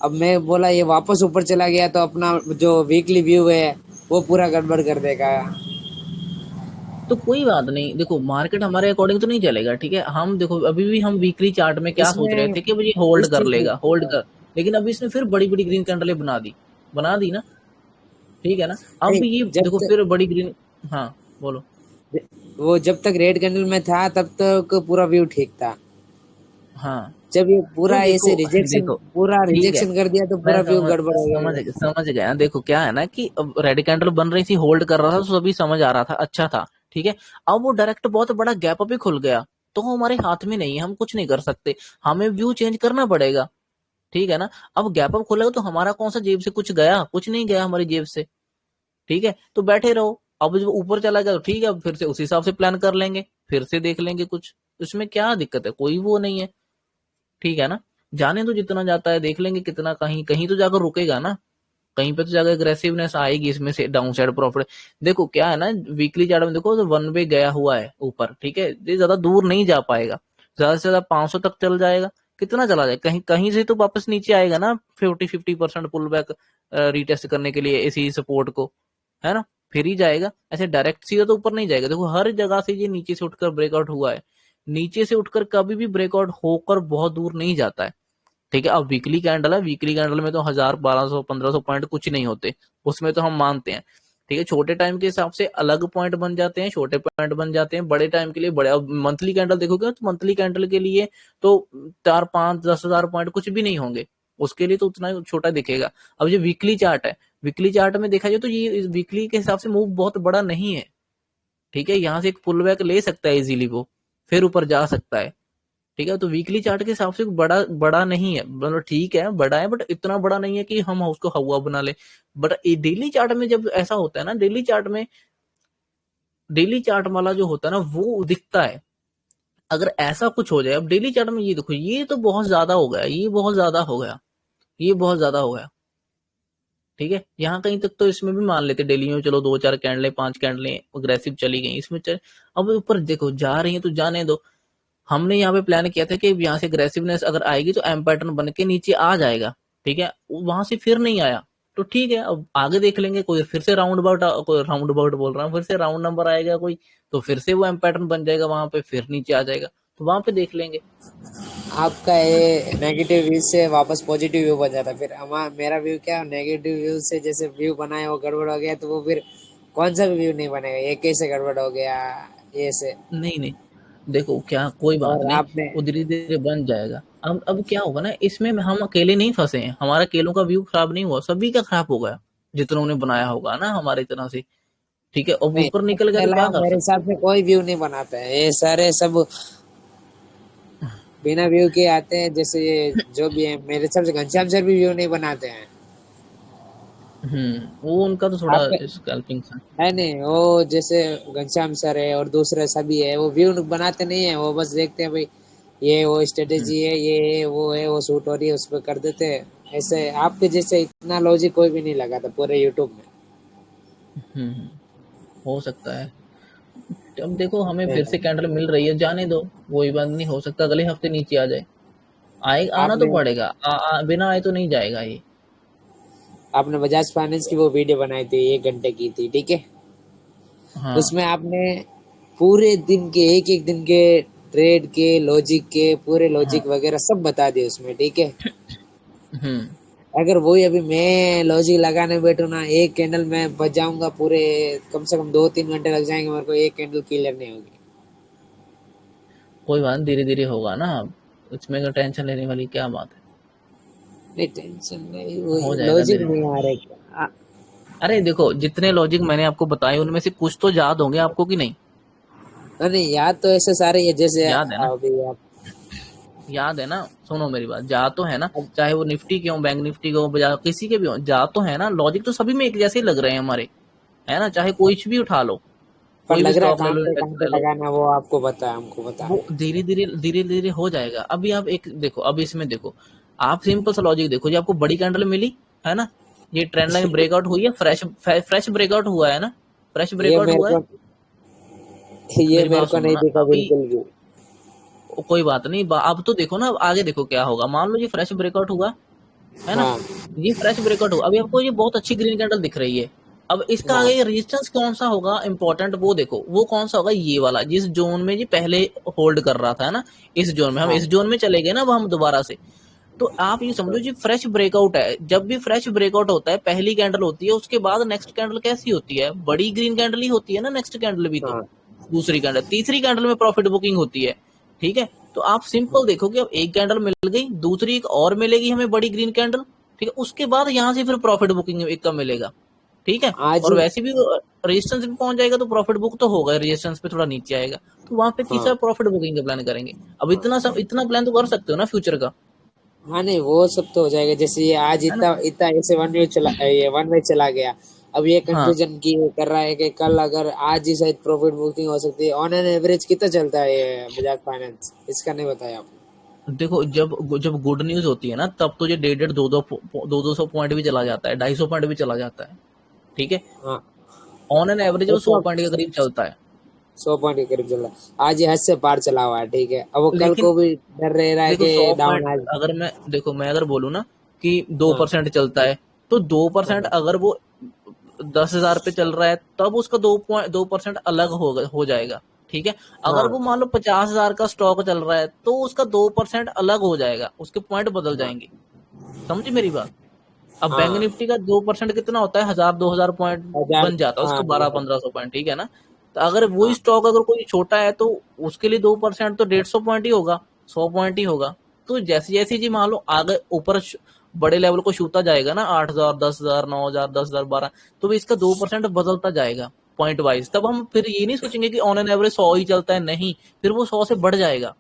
अब मैं बोला ये वापस ऊपर चला गया तो अपना जो वीकली व्यू है वो पूरा गड़बड़ कर देगा। तो कोई बात नहीं, देखो मार्केट हमारे अकॉर्डिंग तो नहीं चलेगा, ठीक है। हम देखो अभी भी हम वीकली चार्ट में क्या सोच रहे इसमें थे कि भाई होल्ड इस कर चीज लेगा, होल्ड कर, लेकिन अभी इसने फिर बड़ी बड़ी ग्रीन कैंडलें बना दी ना, ठीक है ना। अब नहीं, ये जब देखो तक फिर बड़ी ग्रीन, हाँ बोलो। वो जब तक रेड कैंडल में था तब तक पूरा व्यू ठीक था। हाँ जब ये तो पूरा ऐसे देखो रिजेक्शन देखो पूरा ठीक है, रिजेक्शन कर दिया तो मैं पूरा व्यू गड़बड़ हो समझ गया। समझ गया। देखो क्या है ना कि अब रेड कैंडल बन रही थी, होल्ड कर रहा था, तो सभी समझ आ रहा था, अच्छा था, ठीक है। अब वो डायरेक्ट बहुत बड़ा गैप अभी खुल गया, तो हमारे हाथ में नहीं है, हम कुछ नहीं कर सकते, हमें व्यू चेंज करना पड़ेगा, ठीक है ना। अब गैप अप खुलेगा तो हमारा कौन सा जेब से कुछ गया, कुछ नहीं गया हमारी जेब से, ठीक है। तो बैठे रहो, अब जब ऊपर चला गया तो ठीक है, अब फिर से उसी हिसाब से प्लान कर लेंगे, फिर से देख लेंगे कुछ, इसमें क्या दिक्कत है, कोई वो नहीं है, ठीक है ना। जाने तो जितना जाता है, देख लेंगे कितना, कहीं कहीं तो जाकर रुकेगा ना, कहीं पे तो जाकर एग्रेसिवनेस आएगी इसमें से, डाउन साइड प्रॉफिट। देखो क्या है ना, वीकली चार्ट में देखो तो वन वे गया हुआ है ऊपर, ठीक है, ये ज्यादा दूर नहीं जा पाएगा, ज्यादा से ज्यादा 500 तक चल जाएगा, कितना चला जाएगा, कहीं कहीं से तो वापस नीचे आएगा ना, 50% पुल बैक रीटेस्ट करने के लिए इसी सपोर्ट को, है ना, फिर ही जाएगा, ऐसे डायरेक्ट सीधा तो ऊपर नहीं जाएगा। देखो हर जगह से ये नीचे से उठकर ब्रेकआउट हुआ है, नीचे से उठकर कभी भी ब्रेकआउट होकर बहुत दूर नहीं जाता है, ठीक है। अब वीकली कैंडल है, वीकली कैंडल में तो 1000 1200 1500 पॉइंट कुछ नहीं होते, उसमें तो हम मानते हैं, ठीक है। छोटे टाइम के हिसाब से अलग पॉइंट बन जाते हैं, छोटे पॉइंट बन जाते हैं, बड़े टाइम के लिए बड़े। अब मंथली कैंडल देखोगे तो मंथली कैंडल के लिए तो 4 5 10 हजार पॉइंट कुछ भी नहीं होंगे, उसके लिए तो उतना ही छोटा दिखेगा। अब जो वीकली चार्ट है, वीकली चार्ट में देखा जाए तो ये वीकली के हिसाब से मूव बहुत बड़ा नहीं है, ठीक है। यहाँ से एक पुल बैक ले सकता है इजीली वो, फिर ऊपर जा सकता है, ठीक है। तो वीकली चार्ट के हिसाब से बड़ा बड़ा नहीं है, मतलब ठीक है बड़ा है, बट इतना बड़ा नहीं है कि हम उसको हवा बना ले। बट डेली चार्ट में जब ऐसा होता है ना, डेली चार्ट में, डेली चार्ट वाला जो होता है ना वो दिखता है, अगर ऐसा कुछ हो जाए। अब डेली चार्ट में ये देखो, ये तो बहुत ज्यादा हो गया, ये बहुत ज्यादा हो गया, ये बहुत ज्यादा हो गया, ठीक है। यहाँ कहीं तक तो इसमें भी मान लेते डेली में, चलो 2 4 कैंडलें 5 कैंडलें अग्रेसिव चली गई इसमें, चल अब ऊपर देखो जा रही है तो जाने दो। हमने यहाँ पे प्लान किया था कि यहाँ से अग्रेसिवनेस अगर आएगी तो एम पैटर्न बन के नीचे आ जाएगा, ठीक है, वहां से फिर नहीं आया, तो ठीक है अब आगे देख लेंगे, कोई फिर से राउंड अबाउट, कोई राउंड अबाउट बोल रहा हूँ, फिर से राउंड नंबर आएगा कोई, तो फिर से वो एम पैटर्न बन जाएगा वहां पे, फिर नीचे आ जाएगा, तो वहां पे देख लेंगे। आपका ये नेगेटिव व्यू से वापस पॉजिटिव व्यू बन जाता। फिर हमारा मेरा व्यू क्या, नेगेटिव व्यू से जैसे व्यू बनाया वो गड़बड़ हो गया तो वो फिर कौन सा भी व्यू नहीं बनेगा, ये कैसे गड़बड़ हो गया ये से। नहीं नहीं, देखो क्या, कोई बात और नहीं, आपने वो धीरे धीरे बन जाएगा। अब क्या होगा ना, इसमें हम अकेले नहीं फंसे हैं, हमारा अकेलों का व्यू खराब नहीं हुआ, सभी का खराब हो गया, जितनों ने बनाया होगा ना हमारी तरह से, ठीक है। अब नहीं, ऊपर निकल अपने गया तो क्या अलावा कर मेरे सकते हिसाब से कोई व्यू नहीं बनाते हैं, ये सारे सब बिना व्यू के आते हैं। जैसे ये जो भी है मेरे हिसाब से घनश्याम सर भी व्यू नहीं बनाते हैं। वो उनका तो थोड़ा आप स्कैल्पिंग था। है नहीं, वो जैसे घनश्याम सर है और दूसरे सभी है वो व्यू बनाते नहीं है, वो बस देखते हैं भाई ये वो हम्म स्ट्रेटेजी है, ये है वो है, वो सूट हो रही है उस पर कर देते हैं। ऐसे आपके जैसे इतना लॉजिक कोई भी नहीं लगा था पूरे यूट्यूब हम्म, हो सकता है। अब देखो हमें फिर से में। कैंडल मिल रही है, जाने दो, कोई बात नहीं, हो सकता है अगले हफ्ते नीचे आ जाए, आए आना तो आपने पड़ेगा, बिना आए तो नहीं जाएगा ये। आपने बजाज फाइनेंस की वो वीडियो बनाई थी, 1 घंटे की थी, ठीक है। हाँ। उसमें आपने पूरे दिन के एक दिन के ट्रेड के लॉजिक के पूरे हाँ। लॉजिक वगैरह सब बता दिए उसमें, ठीक है। हम्म अगर वही अभी मैं लॉजिक लगाने बैठू ना, एक कैंडल में बच जाऊंगा पूरे, कम से कम 2 3 घंटे लग जाएंगे मेरे को, एक कैंडल क्लियर नहीं होगी। कोई बात नहीं, धीरे धीरे होगा ना, इसमें तो टेंशन लेने वाली क्या बात नहीं टेंशन नहीं, है, वही हो जाएगा लॉजिक धीरे नहीं धीरे। आ रहे। अरे देखो जितने लॉजिक मैंने आपको बताए उनमें से कुछ तो याद होंगे आपको कि नहीं, नहीं याद तो ऐसे सारे ही है जैसे याद है ना, अभी आप याद है ना, सुनो मेरी बात, जा तो है ना, अब चाहे वो निफ्टी के हो, बैंक निफ्टी के हो, बाजार किसी के भी हो, जा तो है ना, लॉजिक तो सभी में एक जैसे ही लग रहे हैं हमारे, है ना, चाहे कोई भी उठा लो, पर कोई भी लग रहा है स्टॉक ले लो, कहाँ इंडेक्स पे ले लो, लगाना है वो आपको पता है, हमको पता वो है। धीरे धीरे हो जाएगा। अभी आप एक देखो, अभी इसमें देखो, आप सिंपल सा लॉजिक देखो, जी आपको बड़ी कैंडल मिली है ना, ये ट्रेंड लाइन ब्रेकआउट हुई है, फ्रेश फ्रेश ब्रेकआउट हुआ है ना, फ्रेश ये ब्रेकआउट मेरे हुआ है। को ये मेरी मेरे बात को सुनो नहीं ना दिखा अभी, बिल्कुल भी। कोई बात नहीं, अब तो देखो ना, अब आगे देखो क्या होगा, मान लो ये फ्रेश ब्रेकआउट हुआ, है ना। हाँ ये फ्रेश ब्रेकआउट होगा, अभी आपको ये बहुत अच्छी ग्रीन कैंडल दिख रही है। अब इसका हाँ आगे रेजिस्टेंस कौन सा होगा इंपॉर्टेंट, वो देखो वो कौन सा होगा, ये वाला जिस जोन में ये पहले होल्ड कर रहा था, है ना। इस जोन में हम हाँ इस जोन में चले गए ना, अब हम दोबारा से, तो आप ये समझो जी फ्रेश ब्रेकआउट है। जब भी फ्रेश ब्रेकआउट होता है, पहली कैंडल होती है, उसके बाद नेक्स्ट कैंडल कैसी होती है, बड़ी ग्रीन कैंडल ही होती है ना नेक्स्ट कैंडल भी। तो हाँ दूसरी कैंडल, तीसरी कैंडल में प्रॉफिट बुकिंग होती है, ठीक है। तो आप सिंपल देखो कि अब एक कैंडल मिल गई, दूसरी एक और मिलेगी हमें बड़ी ग्रीन कैंडल, ठीक है, उसके बाद यहाँ से फिर प्रॉफिट बुकिंग एक का मिलेगा, ठीक है। आज। और वैसे भी रेजिस्टेंस पे पहुंच जाएगा तो प्रॉफिट बुक तो होगा, रेजिस्टेंस पे थोड़ा नीचे आएगा तो वहां पे तीसरा हाँ प्रॉफिट बुकिंग का प्लान करेंगे। अब हाँ इतना प्लान तो कर सकते हो ना फ्यूचर का, हाँ, नहीं वो सब तो हो जाएगा। जैसे ये आज है ना। इतना इतना ऐसे वन वे चला गया। अब ये हाँ कंफ्यूजन की कर रहा है कि कल अगर आज ही शायद प्रॉफिट बुकिंग हो सकती है। ऑन एन एवरेज कितना चलता है ये बजाज फाइनेंस, इसका नहीं बताया आप। देखो, जब जब गुड न्यूज होती है ना, तब तो ये डेढ़ डेढ़ दो सौ पॉइंट भी चला जाता है, 250 पॉइंट भी चला जाता है, ठीक है। हाँ ऑन एन एवरेज वो 100 मतलब पॉइंट के करीब चलता है। 100 पॉइंट के करीब चल रहा है। आज ये हद से पार चला हुआ है, ठीक है। अब वो कल लेकिन को भी डर रह रहा है देखो, कि 100 डाउन पॉइंट आ। अगर मैं देखो मैं अगर बोलूँ ना कि दो हाँ परसेंट चलता है, तो 2% हाँ अगर वो 10,000 पे चल रहा है, तब उसका 2% अलग हो जाएगा, ठीक है। अगर हाँ वो मान लो 50,000 का स्टॉक चल रहा है, तो उसका 2% अलग हो जाएगा, उसके पॉइंट बदल हाँ जाएंगे। समझी मेरी बात। अब बैंक हाँ निफ्टी का 2% कितना होता है, 1,000 2,000 पॉइंट हजार। बन जाता है हाँ उसका, 1200 1500 पॉइंट, ठीक है ना। तो अगर वही हाँ स्टॉक अगर कोई छोटा है, तो उसके लिए 2% तो 150 पॉइंट ही होगा, 100 पॉइंट ही होगा। तो जैसे जैसे जी मान लो आगे ऊपर बड़े लेवल को छूता जाएगा ना, 8,000 10,000 9,000 10,000 12, तो भी इसका 2% बदलता जाएगा पॉइंट वाइज। तब हम फिर ये नहीं सोचेंगे कि ऑन एन एवरेज 100 ही चलता है, नहीं, फिर वो 100 से बढ़ जाएगा,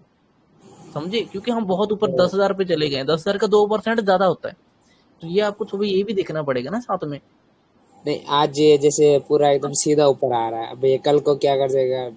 समझे, क्योंकि हम बहुत ऊपर तो 10,000 पे चले गए, 10,000 का 2% ज्यादा होता है। तो ये आपको थोड़ा ये भी देखना पड़ेगा ना साथ में। नहीं, आज ये जैसे पूरा एकदम सीधा ऊपर आ रहा है। अब ये कल को क्या कर देगा।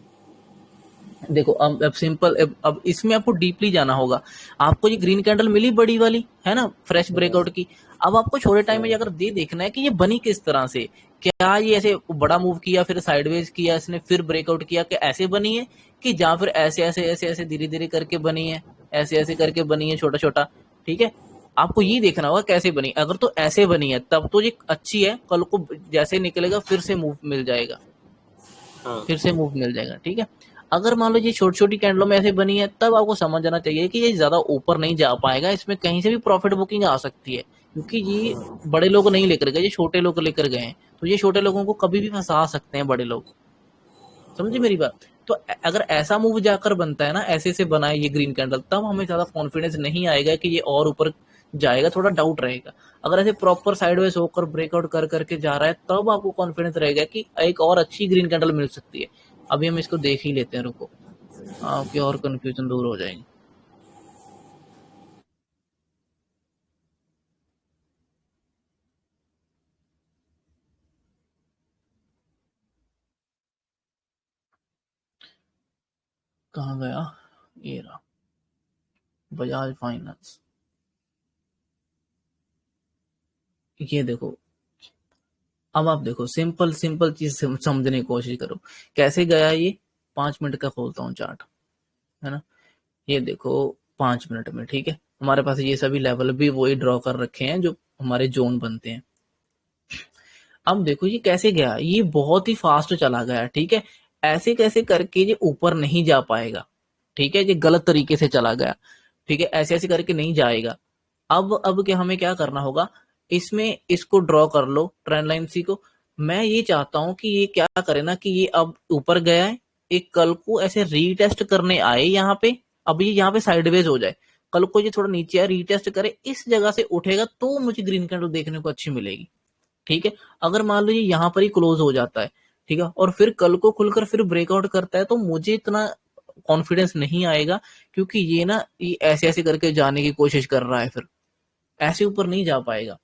देखो, अब सिंपल, अब इसमें आपको डीपली जाना होगा। आपको ये ग्रीन कैंडल मिली बड़ी वाली, है ना, फ्रेश हाँ ब्रेकआउट की। अब आपको छोटे टाइम में हाँ जाकर दे देखना है कि ये बनी किस तरह से, क्या ये ऐसे बड़ा मूव किया फिर साइडवेज किया इसने फिर ब्रेकआउट किया, कि ऐसे बनी है, कि जहाँ फिर ऐसे ऐसे ऐसे ऐसे धीरे धीरे करके बनी है, ऐसे ऐसे करके बनी है छोटा छोटा, ठीक है। आपको ये देखना होगा कैसे बनी। अगर तो ऐसे बनी है तब तो ये अच्छी है, कल को जैसे निकलेगा फिर से मूव मिल जाएगा, हाँ फिर से मूव मिल जाएगा, ठीक है। अगर मान लो ये छोटी छोटी कैंडलों में ऐसे बनी है, तब आपको समझ जाना चाहिए कि ये ज्यादा ऊपर नहीं जा पाएगा, इसमें कहीं से भी प्रॉफिट बुकिंग आ सकती है, क्योंकि ये बड़े लोग नहीं लेकर गए, ये छोटे लोग लेकर गए हैं, तो ये छोटे लोगों को कभी भी फंसा सकते हैं बड़े लोग। समझे मेरी बात। तो अगर ऐसा मूव जाकर बनता है ना, ऐसे से बनाए ये ग्रीन कैंडल, तब हमें ज्यादा कॉन्फिडेंस नहीं आएगा कि ये और ऊपर जाएगा, थोड़ा डाउट रहेगा। अगर ऐसे प्रॉपर साइडवेज होकर ब्रेकआउट कर करके जा रहा है, तब आपको कॉन्फिडेंस रहेगा कि एक और अच्छी ग्रीन कैंडल मिल सकती है। अभी हम इसको देख ही लेते हैं, रुको, आपकी और कंफ्यूजन दूर हो जाएगी। कहाँ गया, ये रहा, बजाज फाइनेंस। ये देखो, अब आप देखो, सिंपल सिंपल चीज समझने की कोशिश करो, कैसे गया ये। 5 मिनट का खोलता हूँ चार्ट, है ना। ये देखो, 5 मिनट में, ठीक है, हमारे पास ये सभी लेवल भी वही ड्रॉ कर रखे हैं जो हमारे जोन बनते हैं। अब देखो ये कैसे गया, ये बहुत ही फास्ट चला गया, ठीक है। ऐसे कैसे करके ये ऊपर नहीं जा पाएगा, ठीक है, ये गलत तरीके से चला गया, ठीक है, ऐसे ऐसे करके नहीं जाएगा। अब क्या हमें क्या करना होगा, इसमें इसको ड्रॉ कर लो ट्रेंड लाइन सी को। मैं ये चाहता हूं कि ये क्या करे ना, कि ये अब ऊपर गया है, एक कल को ऐसे रीटेस्ट करने आए यहाँ पे, अब ये यहाँ पे साइडवेज हो जाए, कल को ये थोड़ा नीचे आए रीटेस्ट करे, इस जगह से उठेगा तो मुझे ग्रीन कैंडल देखने को अच्छी मिलेगी, ठीक है। अगर मान लो ये यहाँ पर ही क्लोज हो जाता है, ठीक है, और फिर कल को खुलकर फिर ब्रेकआउट करता है, तो मुझे इतना कॉन्फिडेंस नहीं आएगा, क्योंकि ये ना ये ऐसे ऐसे करके जाने की कोशिश कर रहा है, फिर ऐसे ऊपर नहीं जा पाएगा,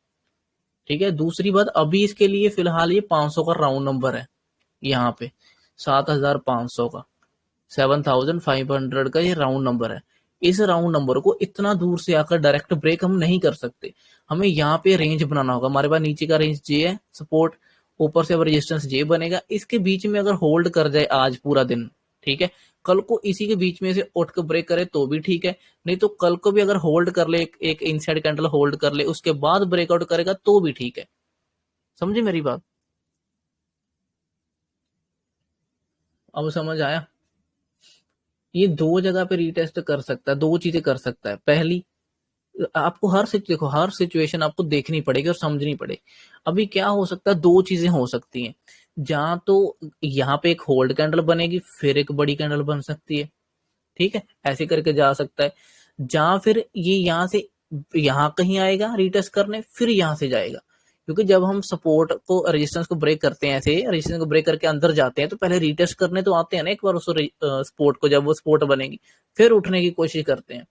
ठीक है। दूसरी बात, अभी इसके लिए फिलहाल ये 500 का राउंड नंबर है, यहाँ पे 7,500 का, 7,500 का ये राउंड नंबर है। इस राउंड नंबर को इतना दूर से आकर डायरेक्ट ब्रेक हम नहीं कर सकते, हमें यहाँ पे रेंज बनाना होगा। हमारे पास नीचे का रेंज जे है सपोर्ट, ऊपर से अब रेजिस्टेंस जे बनेगा, इसके बीच में अगर होल्ड कर जाए आज पूरा दिन, ठीक है, कल को इसी के बीच में से उठ के ब्रेक करे तो भी ठीक है, नहीं तो कल को भी अगर होल्ड कर ले, एक इनसाइड कैंडल होल्ड कर ले, उसके बाद ब्रेकआउट करेगा तो भी ठीक है। समझे मेरी बात? अब समझ आया? ये दो जगह पे रीटेस्ट कर सकता है, दो चीजें कर सकता है। पहली, आपको देखो हर सिचुएशन आपको देखनी पड़ेगी और समझनी पड़ेगी। अभी क्या हो सकता है, दो चीजें हो सकती हैं। जहां तो यहाँ पे एक होल्ड कैंडल बनेगी, फिर एक बड़ी कैंडल बन सकती है, ठीक है, ऐसे करके जा सकता है। जहां फिर ये यहाँ से यहाँ कहीं आएगा रीटेस्ट करने, फिर यहाँ से जाएगा। क्योंकि जब हम सपोर्ट को रेजिस्टेंस को ब्रेक करते हैं, ऐसे रेजिस्टेंस को ब्रेक करके अंदर जाते हैं, तो पहले रीटेस्ट करने तो आते हैं ना एक बार उस सपोर्ट को, जब वो सपोर्ट बनेगी फिर उठने की कोशिश करते हैं,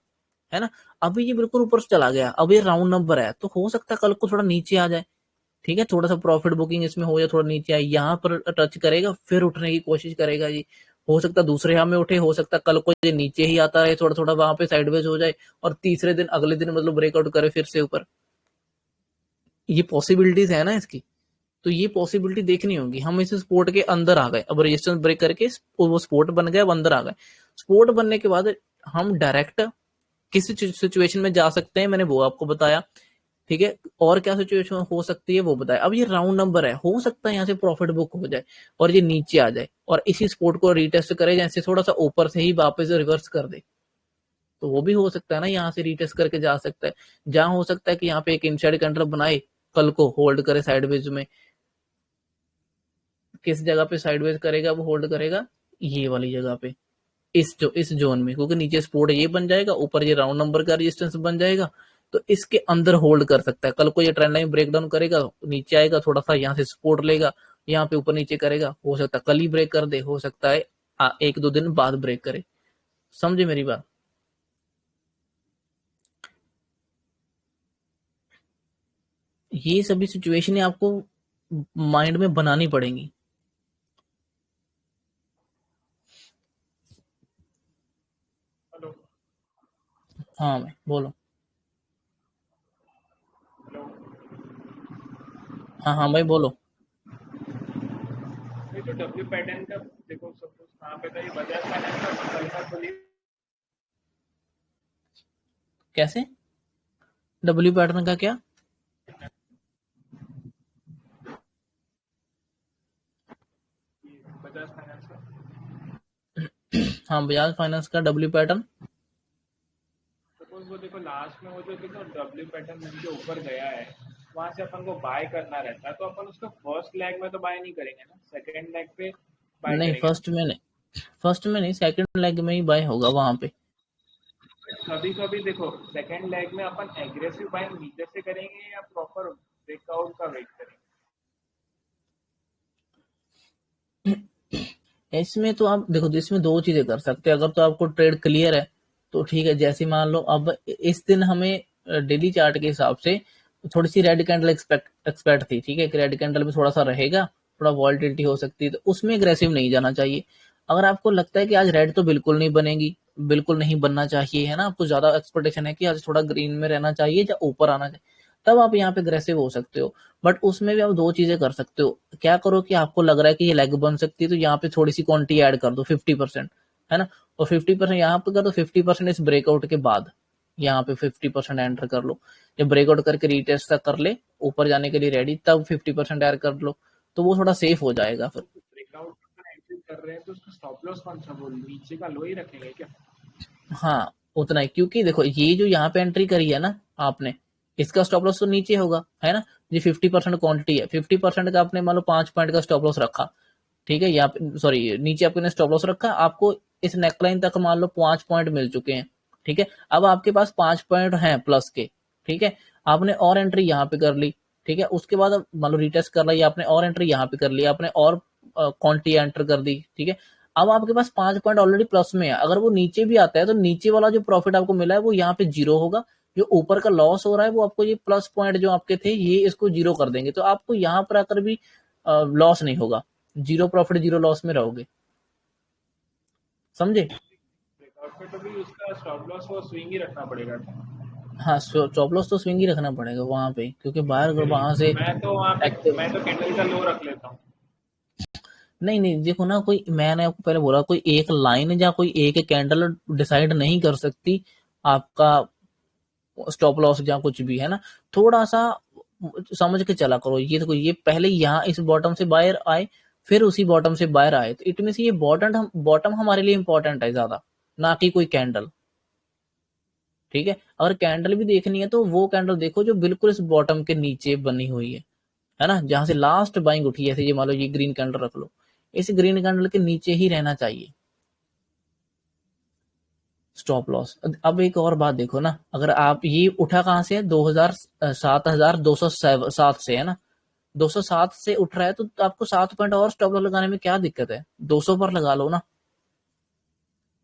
है ना। अभी ये बिल्कुल ऊपर से चला गया, अब ये राउंड नंबर है, तो हो सकता है कल को थोड़ा नीचे आ जाए, ठीक है, थोड़ा सा प्रॉफिट बुकिंग इसमें हो जाए, थोड़ा नीचे आए, यहाँ पर टच करेगा फिर उठने की कोशिश करेगा जी। हो सकता है दूसरे यहाँ में उठे, हो सकता है कल को ये नीचे ही आता रहे, थोड़ा थोड़ा वहां पे साइडवेज हो जाए, और तीसरे दिन अगले दिन मतलब ब्रेकआउट करे फिर से ऊपर। ये पॉसिबिलिटीज है ना इसकी, तो ये पॉसिबिलिटी देखनी होगी। हम इस स्पोर्ट के अंदर आ गए, अब रेजिस्टेंस ब्रेक करके वो स्पोर्ट बन गया, अब अंदर आ गए। स्पोर्ट बनने के बाद हम डायरेक्ट किसी सिचुएशन में जा सकते हैं, मैंने वो आपको बताया, ठीक है। और क्या सिचुएशन हो सकती है वो बताया। अब ये राउंड नंबर है, हो सकता है यहाँ से प्रॉफिट बुक हो जाए और ये नीचे आ जाए और इसी स्पोर्ट को रीटेस्ट करे, जैसे थोड़ा सा ऊपर से ही वापस रिवर्स कर दे, तो वो भी हो सकता है ना, यहाँ से रीटेस्ट करके जा सकता है। जहां हो सकता है कि यहाँ पे एक इनसाइड कैंडल बनाए, कल को होल्ड करे साइडवेज में। किस जगह पे साइडवेज करेगा, वो होल्ड करेगा ये वाली जगह पे, इस जोन में, क्योंकि नीचे सपोर्ट ये बन जाएगा, ऊपर ये राउंड नंबर का रेजिस्टेंस बन जाएगा, तो इसके अंदर होल्ड कर सकता है। कल को ये ट्रेंड लाइन ब्रेक डाउन करेगा, नीचे आएगा, थोड़ा सा यहाँ से सपोर्ट लेगा, यहाँ पे ऊपर नीचे करेगा, हो सकता है कल ही ब्रेक कर दे, हो सकता है एक दो दिन बाद ब्रेक करे। समझे मेरी बात? ये सभी सिचुएशन आपको माइंड में बनानी पड़ेंगी। हेलो। हाँ भाई बोलो। हेलो। हाँ हाँ भाई बोलो। ये तो डब्ल्यू पैटर्न का देखो, सपोज कहाँ पे था, ये बजाज फाइनेंस का कल का खुली कैसे? डब्ल्यू पैटर्न का क्या? बजाज फाइनेंस का। हाँ बजाज फाइनेंस का डब्ल्यू पैटर्न। सपोज वो देखो लास्ट में वो जो देखो डब्ल्यू पैटर्न के ऊपर गया है, वहां से अपन को बाय करना रहता है, तो अपन उसको फर्स्ट लेग में तो बाय नहीं करेंगे ना, सेकंड लेग पे बाय नहीं करेंगे ना। फर्स्ट में नहीं, फर्स्ट में नहीं, सेकंड लेग में ही बाय होगा वहां पे। कभी कभी देखो सेकंड लेग में अपन एग्रेसिव बाइंग नीचे से करेंगे या प्रॉपर ब्रेकआउट का वेट करेंगे। इसमें तो आप देखो, इसमें दो चीजें कर सकते हैं। अगर तो आपको ट्रेड क्लियर है तो ठीक है, जैसे मान लो अब इस दिन हमें डेली चार्ट के हिसाब से थोड़ी सी रेड कैंडल एक्सपेक्ट थी, ठीक है, कि रेड कैंडल में थोड़ा सा रहेगा, थोड़ा वॉलिटिलिटी हो सकती है, तो उसमें एग्रेसिव नहीं जाना चाहिए। अगर आपको लगता है कि आज रेड तो बिल्कुल नहीं बनेगी, बिल्कुल नहीं बनना चाहिए, है ना, आपको ज्यादा एक्सपेक्टेशन है कि आज थोड़ा ग्रीन में रहना चाहिए या ऊपर आना चाहिए, तब आप यहाँ पे अग्रेसिव हो सकते हो। बट उसमें भी आप दो चीजें कर सकते हो। क्या करो कि आपको लग रहा है कि ये लेग बन सकती है, तो यहाँ पे थोड़ी सी क्वांटिटी ऐड कर दो 50%, है ना, और 50% यहाँ पे कर दो, 50% इस ब्रेकआउट के बाद यहाँ पे 50% एंटर कर लो। जब ब्रेकआउट करके रीटेस्ट तक कर ले, ऊपर जाने के लिए रेडी, तब 50% ऐड कर लो, तो वो थोड़ा सेफ हो जाएगा फिर। ब्रेकआउट का एंट्री कर रहे हैं तो उसका स्टॉप लॉस कौन सा, वो नीचे का लो ही रखेंगे क्या? हाँ उतना ही, क्योंकि देखो ये जो यहाँ पे एंट्री करी है ना आपने, इसका स्टॉप लॉस तो नीचे होगा, है ना। ये 50% क्वांटिटी है, 50% का आपने मान लो 5 पॉइंट का स्टॉप लॉस रखा, ठीक है, यहाँ पे सॉरी नीचे आपने स्टॉप लॉस रखा, आपको इस नेकलाइन तक मान लो 5 पॉइंट मिल चुके हैं, ठीक है। अब आपके पास 5 पॉइंट हैं प्लस के, ठीक है, आपने और एंट्री यहाँ पे कर ली, ठीक है, उसके बाद अब मान लो रिटेस्ट कर लिया आपने, और एंट्री यहाँ पे कर ली आपने, और क्वांटिटी एंटर कर दी, ठीक है। अब आपके पास 5 पॉइंट ऑलरेडी प्लस में है, अगर वो नीचे भी आता है तो नीचे वाला जो प्रॉफिट आपको मिला है वो यहाँ पे जीरो होगा, जो ऊपर का लॉस हो रहा है वो आपको ये प्लस पॉइंट जो आपके थे ये इसको जीरो कर देंगे, तो आपको यहाँ पर आकर भी लॉस नहीं होगा, जीरो प्रॉफिट जीरो लॉस में रहोगे। समझे? ब्रेकआउट में तो भी उसका स्टॉप लॉस वो स्विंग ही रखना पड़ेगा क्या? हाँ स्टॉप लॉस तो स्विंग ही रखना पड़ेगा वहां पे, क्योंकि बाहर अगर वहां से मैं तो वहाँ पे एक्टिव, मैं तो कैंडल का लो रख लेता हूँ। नहीं नहीं, देखो ना, कोई, मैंने आपको पहले बोला, कोई एक लाइन या कोई एक कैंडल डिसाइड नहीं कर सकती आपका स्टॉप लॉस या कुछ भी, है ना। थोड़ा सा समझ के चला करो। ये देखो, ये पहले यहाँ इस बॉटम से बायर आए, फिर उसी बॉटम से बायर आए, तो इट मीन ये बॉटम हमारे लिए इंपॉर्टेंट है ज्यादा, ना कि कोई कैंडल। ठीक है, अगर कैंडल भी देखनी है तो वो कैंडल देखो जो बिल्कुल इस बॉटम के नीचे बनी हुई है ना, जहां से लास्ट बाइंग उठी है। ऐसे ये मान लो, ये ग्रीन कैंडल रख लो, इस ग्रीन कैंडल के नीचे ही रहना चाहिए स्टॉप लॉस। अब एक और बात देखो ना, अगर आप, ये उठा कहां से है, 7207 से, है ना। 207 से उठ रहा है तो आपको 7 पॉइंट और स्टॉप लॉस लगाने में क्या दिक्कत है, 200 पर लगा लो ना।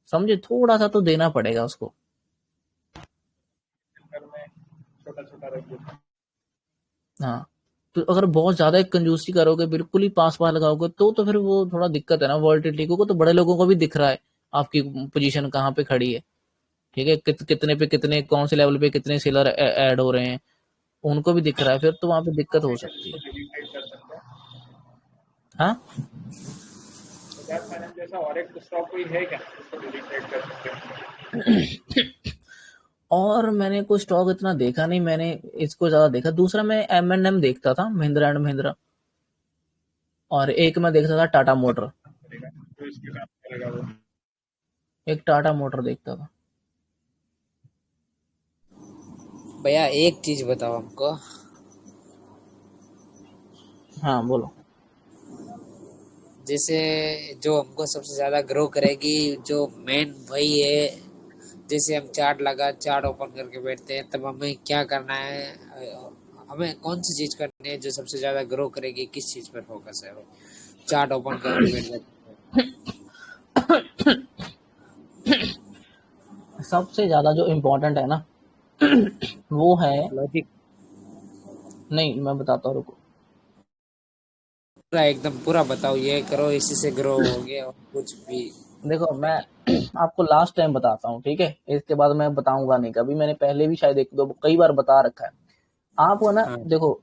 समझे, थोड़ा सा तो देना पड़ेगा उसको। घर में छोटा छोटा रख देता हाँ, तो अगर बहुत ज्यादा कंजूसी करोगे, बिल्कुल ही पास पास लगाओगे, तो फिर वो थोड़ा दिक्कत है ना वॉलेटिलिटी को। तो बड़े लोगों को भी दिख रहा है आपकी पोजीशन कहाँ पे खड़ी है। ठीक है, कितने पे कितने, कौन से लेवल पे कितने सेलर ऐड हो रहे हैं, उनको भी दिख रहा है, फिर तो वहां पे दिक्कत हो सकती उसको है। डिलीट कर सकते हैं। हाँ, बजाज फाइनेंस जैसा और एक स्टॉक कोई है क्या उसको डिलीट कर सकते हैं? और मैंने कोई स्टॉक इतना देखा नहीं, मैंने इसको ज्यादा देखा। दूसरा मैं M&M देखता था, महिंद्रा एंड महिंद्रा, और एक मैं देखता था टाटा मोटर। करेगा तो इसके काम करेगा वो। एक टाटा मोटर देखता था। भैया एक चीज बताओ हमको, हाँ बोलो। जैसे जो हमको सबसे ज्यादा ग्रो करेगी, जो मेन वही है। जैसे हम चार्ट ओपन करके बैठते हैं, तब हमें क्या करना है, हमें कौन सी चीज करनी है जो सबसे ज्यादा ग्रो करेगी, किस चीज पर फोकस है चार्ट ओपन करके बैठ जाते हैं। सबसे ज्यादा जो इम्पोर्टेंट है ना, वो है, लॉजिक नहीं मैं बताता हूँ, रुको। पूरा एकदम पूरा बताओ, ये करो इसी से ग्रो हो गया, और कुछ भी। देखो मैं आपको लास्ट टाइम बताता हूँ, ठीक है, इसके बाद मैं बताऊंगा नहीं कभी। मैंने पहले भी शायद एक दो कई बार बता रखा है आपको ना। हाँ, देखो,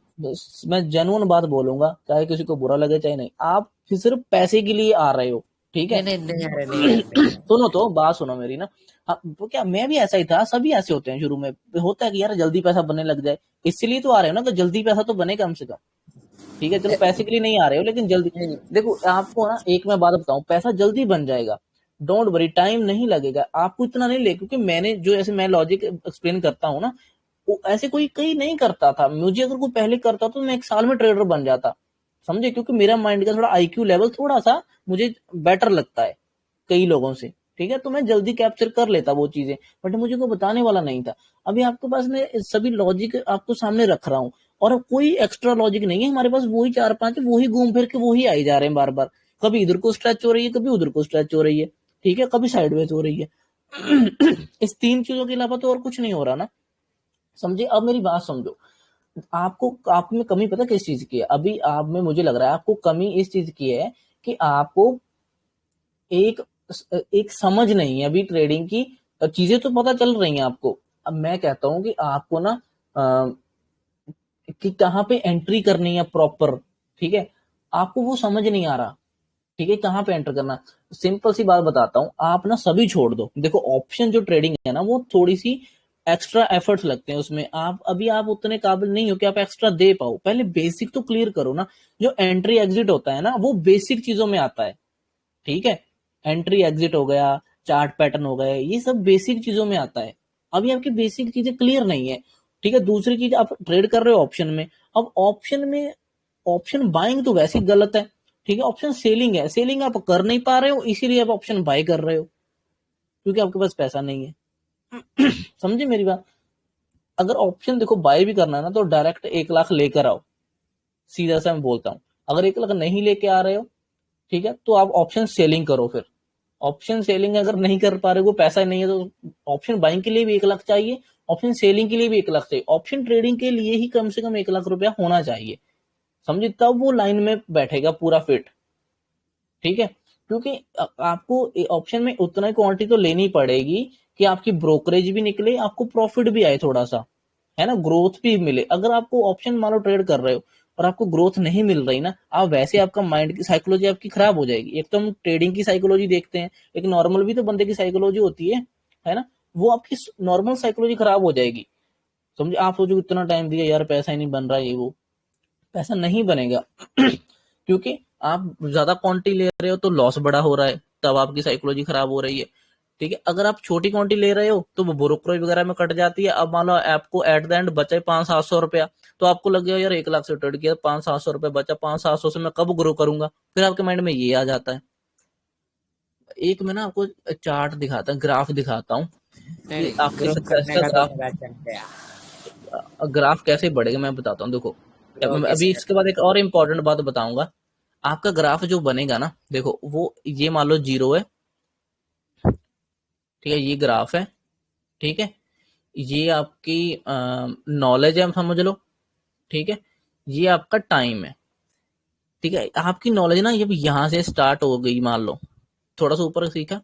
मैं जेन्युइन बात बोलूंगा, चाहे किसी को बुरा लगे चाहे नहीं। आप सिर्फ पैसे के लिए आ रहे हो, ठीक नहीं है। नहीं नहीं आ रहे, नहीं आ रहे, नहीं आ रहे। सुनो तो, बात सुनो मेरी ना। वो क्या, मैं भी ऐसा ही था, सभी ऐसे होते हैं शुरू में। होता है कि यार जल्दी पैसा बनने लग जाए, इसलिए तो आ रहे हो ना, तो जल्दी पैसा तो बने कम से कम। ठीक है, चलो पैसे के लिए नहीं आ रहे हो, लेकिन जल्दी। नहीं, देखो आपको ना, एक मैं बात बताऊं, पैसा जल्दी बन जाएगा, डोंट वरी, टाइम नहीं लगेगा आपको इतना नहीं ले, क्योंकि मैंने जो, ऐसे मैं लॉजिक एक्सप्लेन करता हूँ ना, वो ऐसे कोई कहीं नहीं करता था। मुझे अगर कोई पहले करता तो मैं 1 साल में ट्रेडर बन जाता, समझे, क्योंकि मेरा माइंड का थोड़ा IQ लेवल थोड़ा सा मुझे बेटर लगता है कई लोगों से। ठीक है, तो मैं जल्दी कैप्चर कर लेता वो चीजें, बट मुझे कोई बताने वाला नहीं था। अभी आपके पास मैं सभी लॉजिक आपको सामने रख रहा हूँ, और कोई एक्स्ट्रा लॉजिक नहीं है हमारे पास, वही 4-5, वही घूम फिर के वही आई जा रहे हैं बार बार। कभी इधर को स्ट्रेच हो रही है, कभी उधर को स्ट्रेच हो रही है, ठीक है, कभी साइडवेज हो रही है। इस 3 चीजों के अलावा तो और कुछ नहीं हो रहा ना, समझे। अब मेरी बात समझो, आपको, आप में कमी पता किस चीज की है अभी, आप में मुझे लग रहा है आपको कमी इस चीज की है कि आपको एक एक समझ नहीं है अभी ट्रेडिंग की। चीजें तो पता चल रही हैं आपको। अब मैं कहता हूं कि आपको ना, कि कहाँ पे एंट्री करनी है प्रॉपर, ठीक है, आपको वो समझ नहीं आ रहा। ठीक है, कहाँ पे एंटर करना। सिंपल सी बात बताता हूँ, आप ना सभी छोड़ दो। देखो, ऑप्शन जो ट्रेडिंग है ना, वो थोड़ी सी एक्स्ट्रा एफर्ट्स लगते हैं उसमें। आप उतने काबिल नहीं हो कि आप एक्स्ट्रा दे पाओ। पहले बेसिक तो क्लियर करो ना। जो एंट्री एग्जिट होता है ना, वो बेसिक चीजों में आता है, ठीक है। एंट्री एग्जिट हो गया, चार्ट पैटर्न हो गए, ये सब बेसिक चीजों में आता है। अभी आपकी बेसिक चीजें क्लियर नहीं है, ठीक है। दूसरी चीज, आप ट्रेड कर रहे हो ऑप्शन में। अब ऑप्शन में, ऑप्शन बाइंग तो वैसे ही गलत है, ठीक है। ऑप्शन सेलिंग है, सेलिंग आप कर नहीं पा रहे हो, इसीलिए आप ऑप्शन बाय कर रहे हो, क्योंकि आपके पास पैसा नहीं है। समझे मेरी बात। अगर ऑप्शन देखो बाय भी करना है ना, तो डायरेक्ट 1 लाख लेकर आओ, सीधा सा मैं बोलता हूँ। अगर 1 लाख नहीं लेके आ रहे हो, ठीक है, तो आप ऑप्शन सेलिंग करो फिर। ऑप्शन सेलिंग अगर नहीं कर पा रहे हो, पैसा नहीं है, तो ऑप्शन बाइंग के लिए भी 1 लाख चाहिए, ऑप्शन सेलिंग के लिए भी 1 लाख चाहिए, ऑप्शन ट्रेडिंग के लिए ही कम से कम 1 लाख रुपया होना चाहिए, समझे, तब वो लाइन में बैठेगा पूरा फिट। ठीक है, क्योंकि आपको ऑप्शन में उतना ही क्वांटिटी तो लेनी पड़ेगी कि आपकी ब्रोकरेज भी निकले, आपको प्रॉफिट भी आए थोड़ा सा, है ना, ग्रोथ भी मिले। अगर आपको ऑप्शन मान लो ट्रेड कर रहे हो, और आपको ग्रोथ नहीं मिल रही ना, आप वैसे आपका माइंड की साइकोलॉजी आपकी खराब हो जाएगी। एक तो हम ट्रेडिंग की साइकोलॉजी देखते हैं, एक नॉर्मल भी तो बंदे की साइकोलॉजी होती है ना, वो आपकी नॉर्मल साइकोलॉजी खराब हो जाएगी। समझे, आप सोचो इतना टाइम दिया यार, पैसा ही नहीं बन रहा, ये वो, पैसा नहीं बनेगा क्योंकि आप ज्यादा क्वांटिटी ले रहे हो तो लॉस बड़ा हो रहा है, तब आपकी साइकोलॉजी खराब हो रही है। ठीक है, अगर आप छोटी क्वांटिटी ले रहे हो तो वो ब्रोकरेज वगैरह में कट जाती है। अब मान लो आपको एट द एंड बचा 500-700 रुपया, तो आपको लग गया यार 1 लाख से ट्रेड किया, 500-700 रुपया बचा, 500-700 से मैं कब ग्रो करूंगा, फिर आपके माइंड में ये आ जाता है। एक मैं ना आपको चार्ट दिखाता हूँ, ग्राफ दिखाता हूँ नहीं कि नहीं, आपके ग्रो सक्सेस करने का का तो ग्राफ, पता चल गया। ग्राफ कैसे बढ़ेगा मैं बताता हूँ। देखो, ग्रो अभी कैसे इसके बाद एक और इम्पोर्टेंट बात बताऊंगा। आपका ग्राफ जो बनेगा ना, देखो वो ये मान लो 0 है, ठीक है, ये ग्राफ है, ठीक है, ये आपकी नॉलेज है, समझ लो, ठीक है, ये आपका टाइम है, ठीक है। आपकी नॉलेज ना ये यहाँ से स्टार्ट हो गई, मान लो थोड़ा सा ऊपर सीखा,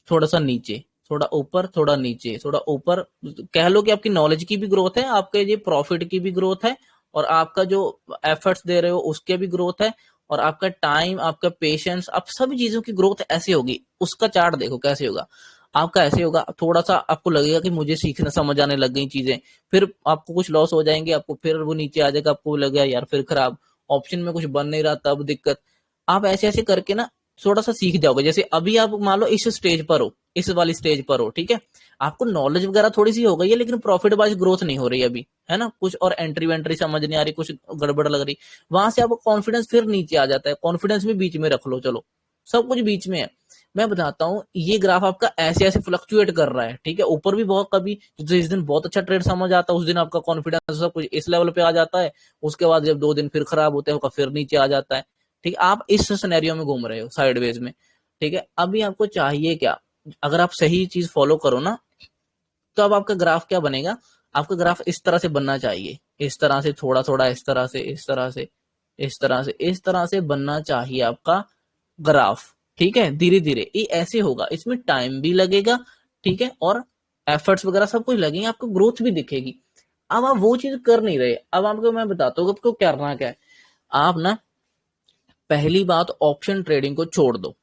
थोड़ा सा नीचे, थोड़ा ऊपर, थोड़ा नीचे, थोड़ा ऊपर, कह लो कि आपकी नॉलेज की भी ग्रोथ है, आपके ये प्रॉफिट की भी ग्रोथ है, और आपका जो एफर्ट्स दे रहे हो उसके भी ग्रोथ है, और आपका टाइम, आपका पेशेंस, आप सभी चीजों की ग्रोथ ऐसे होगी। उसका चार्ट देखो कैसे होगा, आपका ऐसे होगा, थोड़ा सा आपको लगेगा कि मुझे सीखना समझ आने लग गई चीजें, फिर आपको कुछ लॉस हो जाएंगे, आपको फिर वो नीचे आ जाएगा, आपको लगेगा यार फिर खराब, ऑप्शन में कुछ बन नहीं रहा, तब दिक्कत। आप ऐसे ऐसे करके ना थोड़ा सा सीख जाओगे। जैसे अभी आप मान लो इस स्टेज पर हो, इस वाली स्टेज पर हो, ठीक है, आपको नॉलेज वगैरह थोड़ी सी हो गई है, लेकिन प्रॉफिट वाइज ग्रोथ नहीं हो रही अभी, है ना, कुछ और एंट्री वेंट्री समझ नहीं आ रही, कुछ गड़बड़ लग रही, वहां से आपको कॉन्फिडेंस फिर नीचे आ जाता है। कॉन्फिडेंस भी बीच में रख लो, चलो सब कुछ बीच में है। मैं बताता हूँ, ये ग्राफ आपका ऐसे ऐसे फ्लक्चुएट कर रहा है, ठीक है, ऊपर भी बहुत, कभी जिस दिन बहुत अच्छा ट्रेड समझ आता है उस दिन आपका कॉन्फिडेंस सब कुछ इस लेवल पे आ जाता है, उसके बाद जब 2 दिन फिर खराब होते हैं फिर नीचे आ जाता है। ठीक है, आप इस सिनेरियो में घूम रहे हो साइडवेज में। ठीक है, अभी आपको चाहिए क्या, अगर आप सही चीज फॉलो करो ना, तो अब आपका ग्राफ क्या बनेगा, आपका ग्राफ इस तरह से बनना चाहिए, इस तरह से, थोड़ा थोड़ा इस तरह से, इस तरह से, इस तरह से, इस तरह से बनना चाहिए आपका ग्राफ। ठीक है, धीरे धीरे ये ऐसे होगा, इसमें टाइम भी लगेगा, ठीक है, और एफर्ट्स वगैरह सब कुछ लगेंगे, आपको ग्रोथ भी दिखेगी। अब आप वो चीज कर नहीं रहे, अब आपको मैं बताता हूँ आपको करना क्या है। आप ना पहली बात, ऑप्शन ट्रेडिंग को छोड़ दो,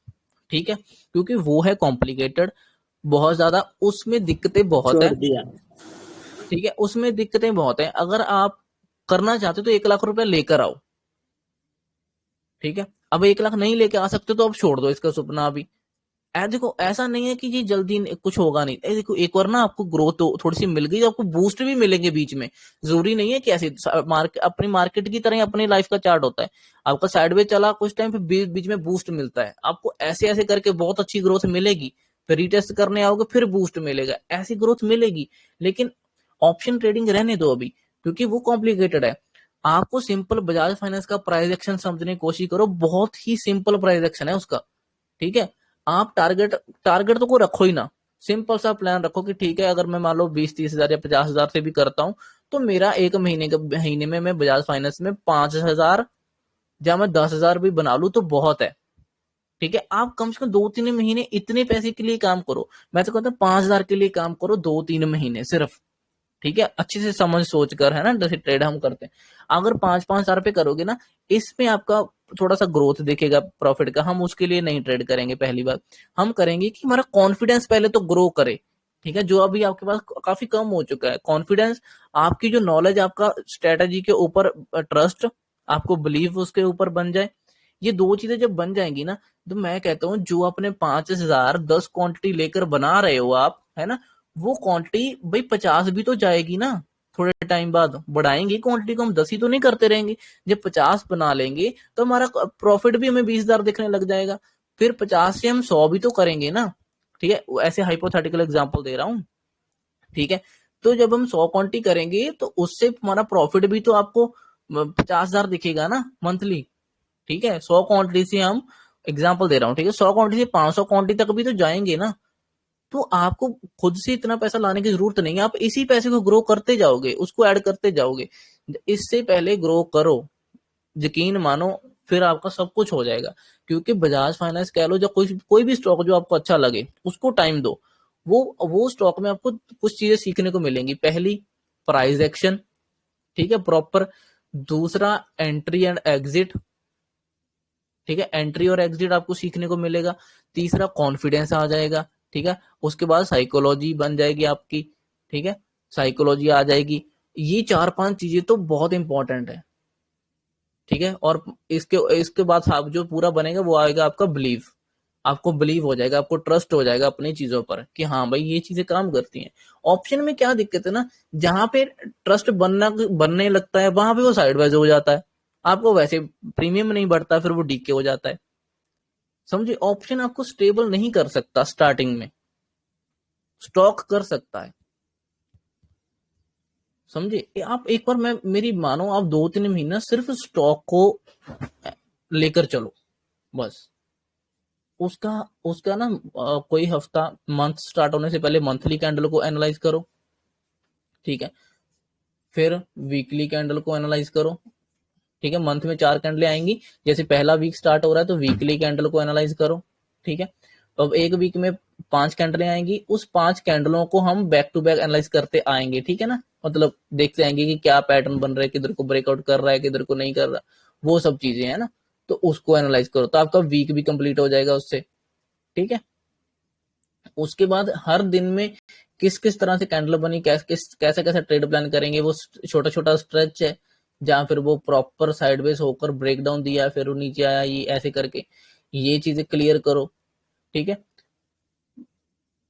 ठीक है, क्योंकि वो है कॉम्प्लिकेटेड बहुत ज्यादा, उसमें दिक्कतें बहुत छोड़ है। दिया। ठीक है, उसमें दिक्कतें बहुत है, अगर आप करना चाहते हो तो 1 लाख रुपए लेकर आओ। ठीक है, अब 1 लाख नहीं लेके आ सकते तो अब छोड़ दो इसका सपना अभी। देखो ऐसा नहीं है कि जी जल्दी कुछ होगा नहीं, देखो एक बार ना आपको ग्रोथ तो थोड़ी सी मिल गई, तो आपको बूस्ट भी मिलेंगे बीच में। जरूरी नहीं है कि ऐसे अपनी मार्केट की तरह ही अपनी लाइफ का चार्ट होता है। आपका साइडवेज चला कुछ टाइम, फिर बीच में बूस्ट मिलता है, आपको ऐसे ऐसे करके बहुत अच्छी ग्रोथ मिलेगी, फिर रीटेस्ट करने आओगे फिर बूस्ट मिलेगा, ऐसी ग्रोथ मिलेगी। लेकिन ऑप्शन ट्रेडिंग रहने दो अभी, क्योंकि वो कॉम्प्लिकेटेड है। आपको सिंपल बजाज फाइनेंस का प्राइस एक्शन समझने की कोशिश करो, बहुत ही सिंपल प्राइस एक्शन है उसका। ठीक है, आप टारगेट टारगेट तो को रखो ही ना, सिंपल सा प्लान रखो कि ठीक है, अगर मैं मान लो 20-30 हजार या 50 हजार से भी करता हूँ, तो मेरा एक महीने में मैं बजाज फाइनेंस में 5 हजार या मैं 10 हजार भी बना लू तो बहुत है। ठीक है, आप कम से कम 2-3 महीने इतने पैसे के लिए काम करो। मैं तो कहता हूँ 5 हजार के लिए काम करो 2-3 महीने सिर्फ। ठीक है, अच्छे से समझ सोच कर, है ना, जैसे ट्रेड हम करते हैं, अगर 5-5 हजार पे करोगे ना, इसमें आपका थोड़ा सा ग्रोथ दिखेगा प्रॉफिट का। हम उसके लिए नहीं ट्रेड करेंगे, पहली बात हम करेंगे कि हमारा कॉन्फिडेंस पहले तो ग्रो करे। ठीक है, जो अभी आपके पास काफी कम हो चुका है कॉन्फिडेंस, आपकी जो नॉलेज, आपका स्ट्रेटजी के ऊपर ट्रस्ट, आपको बिलीव उसके ऊपर बन जाए। ये दो चीजें जब बन जाएंगी ना, तो मैं कहता हूँ जो अपने 5 हजार 10 क्वांटिटी लेकर बना रहे हो आप, है ना, वो क्वांटिटी भाई 50 भी तो जाएगी ना। थोड़े टाइम बाद बढ़ाएंगे क्वांटिटी को, हम 10 ही तो नहीं करते रहेंगे। जब 50 बना लेंगे तो हमारा प्रॉफिट भी हमें 20 हजार दिखने लग जाएगा, फिर 50 से हम 100 भी तो करेंगे ना। ठीक है, ऐसे हाइपोथेटिकल एग्जांपल दे रहा हूँ। ठीक है, तो जब हम 100 क्वांटिटी करेंगे तो उससे हमारा प्रॉफिट भी तो आपको 50 हजार दिखेगा ना मंथली। ठीक है, 100 क्वांटिटी से हम, एग्जाम्पल दे रहा हूँ, ठीक है, 100 क्वांटिटी से 500 क्वांटिटी तक भी तो जाएंगे ना। तो आपको खुद से इतना पैसा लाने की जरूरत नहीं है, आप इसी पैसे को ग्रो करते जाओगे, उसको ऐड करते जाओगे। इससे पहले ग्रो करो, यकीन मानो, फिर आपका सब कुछ हो जाएगा। क्योंकि बजाज फाइनेंस कह लो, जो कोई कोई भी स्टॉक जो आपको अच्छा लगे उसको टाइम दो, वो स्टॉक में आपको कुछ चीजें सीखने को मिलेंगी। पहली, प्राइस एक्शन, ठीक है, प्रॉपर। दूसरा एंट्री एंड एग्जिट, ठीक है, एंट्री और एग्जिट आपको सीखने को मिलेगा। तीसरा कॉन्फिडेंस आ जाएगा, ठीक है। उसके बाद साइकोलॉजी बन जाएगी आपकी, ठीक है, साइकोलॉजी आ जाएगी। ये 4-5 चीजें तो बहुत इंपॉर्टेंट है, ठीक है। और इसके इसके बाद आप जो पूरा बनेगा वो आएगा आपका बिलीव। आपको बिलीव हो जाएगा, आपको ट्रस्ट हो जाएगा अपनी चीजों पर कि हाँ भाई ये चीजें काम करती हैं। ऑप्शन में क्या दिक्कत है ना, जहां पे ट्रस्ट बनने लगता है वहां पे वो साइडवाइज हो जाता है, आपको वैसे प्रीमियम नहीं बढ़ता, फिर वो डीके हो जाता है। समझे, ऑप्शन आपको स्टेबल नहीं कर सकता, स्टार्टिंग में स्टॉक कर सकता है। समझे, आप एक बार मैं मेरी मानो, आप 2-3 महीना सिर्फ स्टॉक को लेकर चलो बस। उसका उसका ना कोई हफ्ता, मंथ स्टार्ट होने से पहले मंथली कैंडल को एनालाइज करो, ठीक है। फिर वीकली कैंडल को एनालाइज करो, ठीक है। मंथ में 4 कैंडलें आएंगी, जैसे पहला वीक स्टार्ट हो रहा है तो वीकली कैंडल को एनालाइज करो, ठीक है। अब एक वीक में 5 कैंडलें आएंगी, उस 5 कैंडलों को हम बैक टू बैक एनालाइज करते आएंगे, ठीक है ना। मतलब देखते आएंगे कि क्या पैटर्न बन रहा है, किधर को ब्रेकआउट कर रहा है, किधर को नहीं कर रहा, वो सब चीजें है ना। तो उसको एनालाइज करो, तो आपका वीक भी कंप्लीट हो जाएगा उससे, ठीक है। उसके बाद हर दिन में किस किस तरह से कैंडल बनी, कैसा कैसा ट्रेड प्लान करेंगे, वो छोटा छोटा स्ट्रेच है जहां फिर वो प्रॉपर साइडवेज होकर ब्रेकडाउन दिया, फिर वो नीचे आया, ये ऐसे करके ये चीजें क्लियर करो, ठीक है।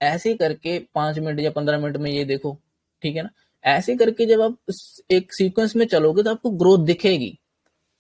ऐसे करके 5 मिनट या 15 मिनट में ये देखो, ठीक है ना। ऐसे करके जब आप एक सीक्वेंस में चलोगे तो आपको ग्रोथ दिखेगी,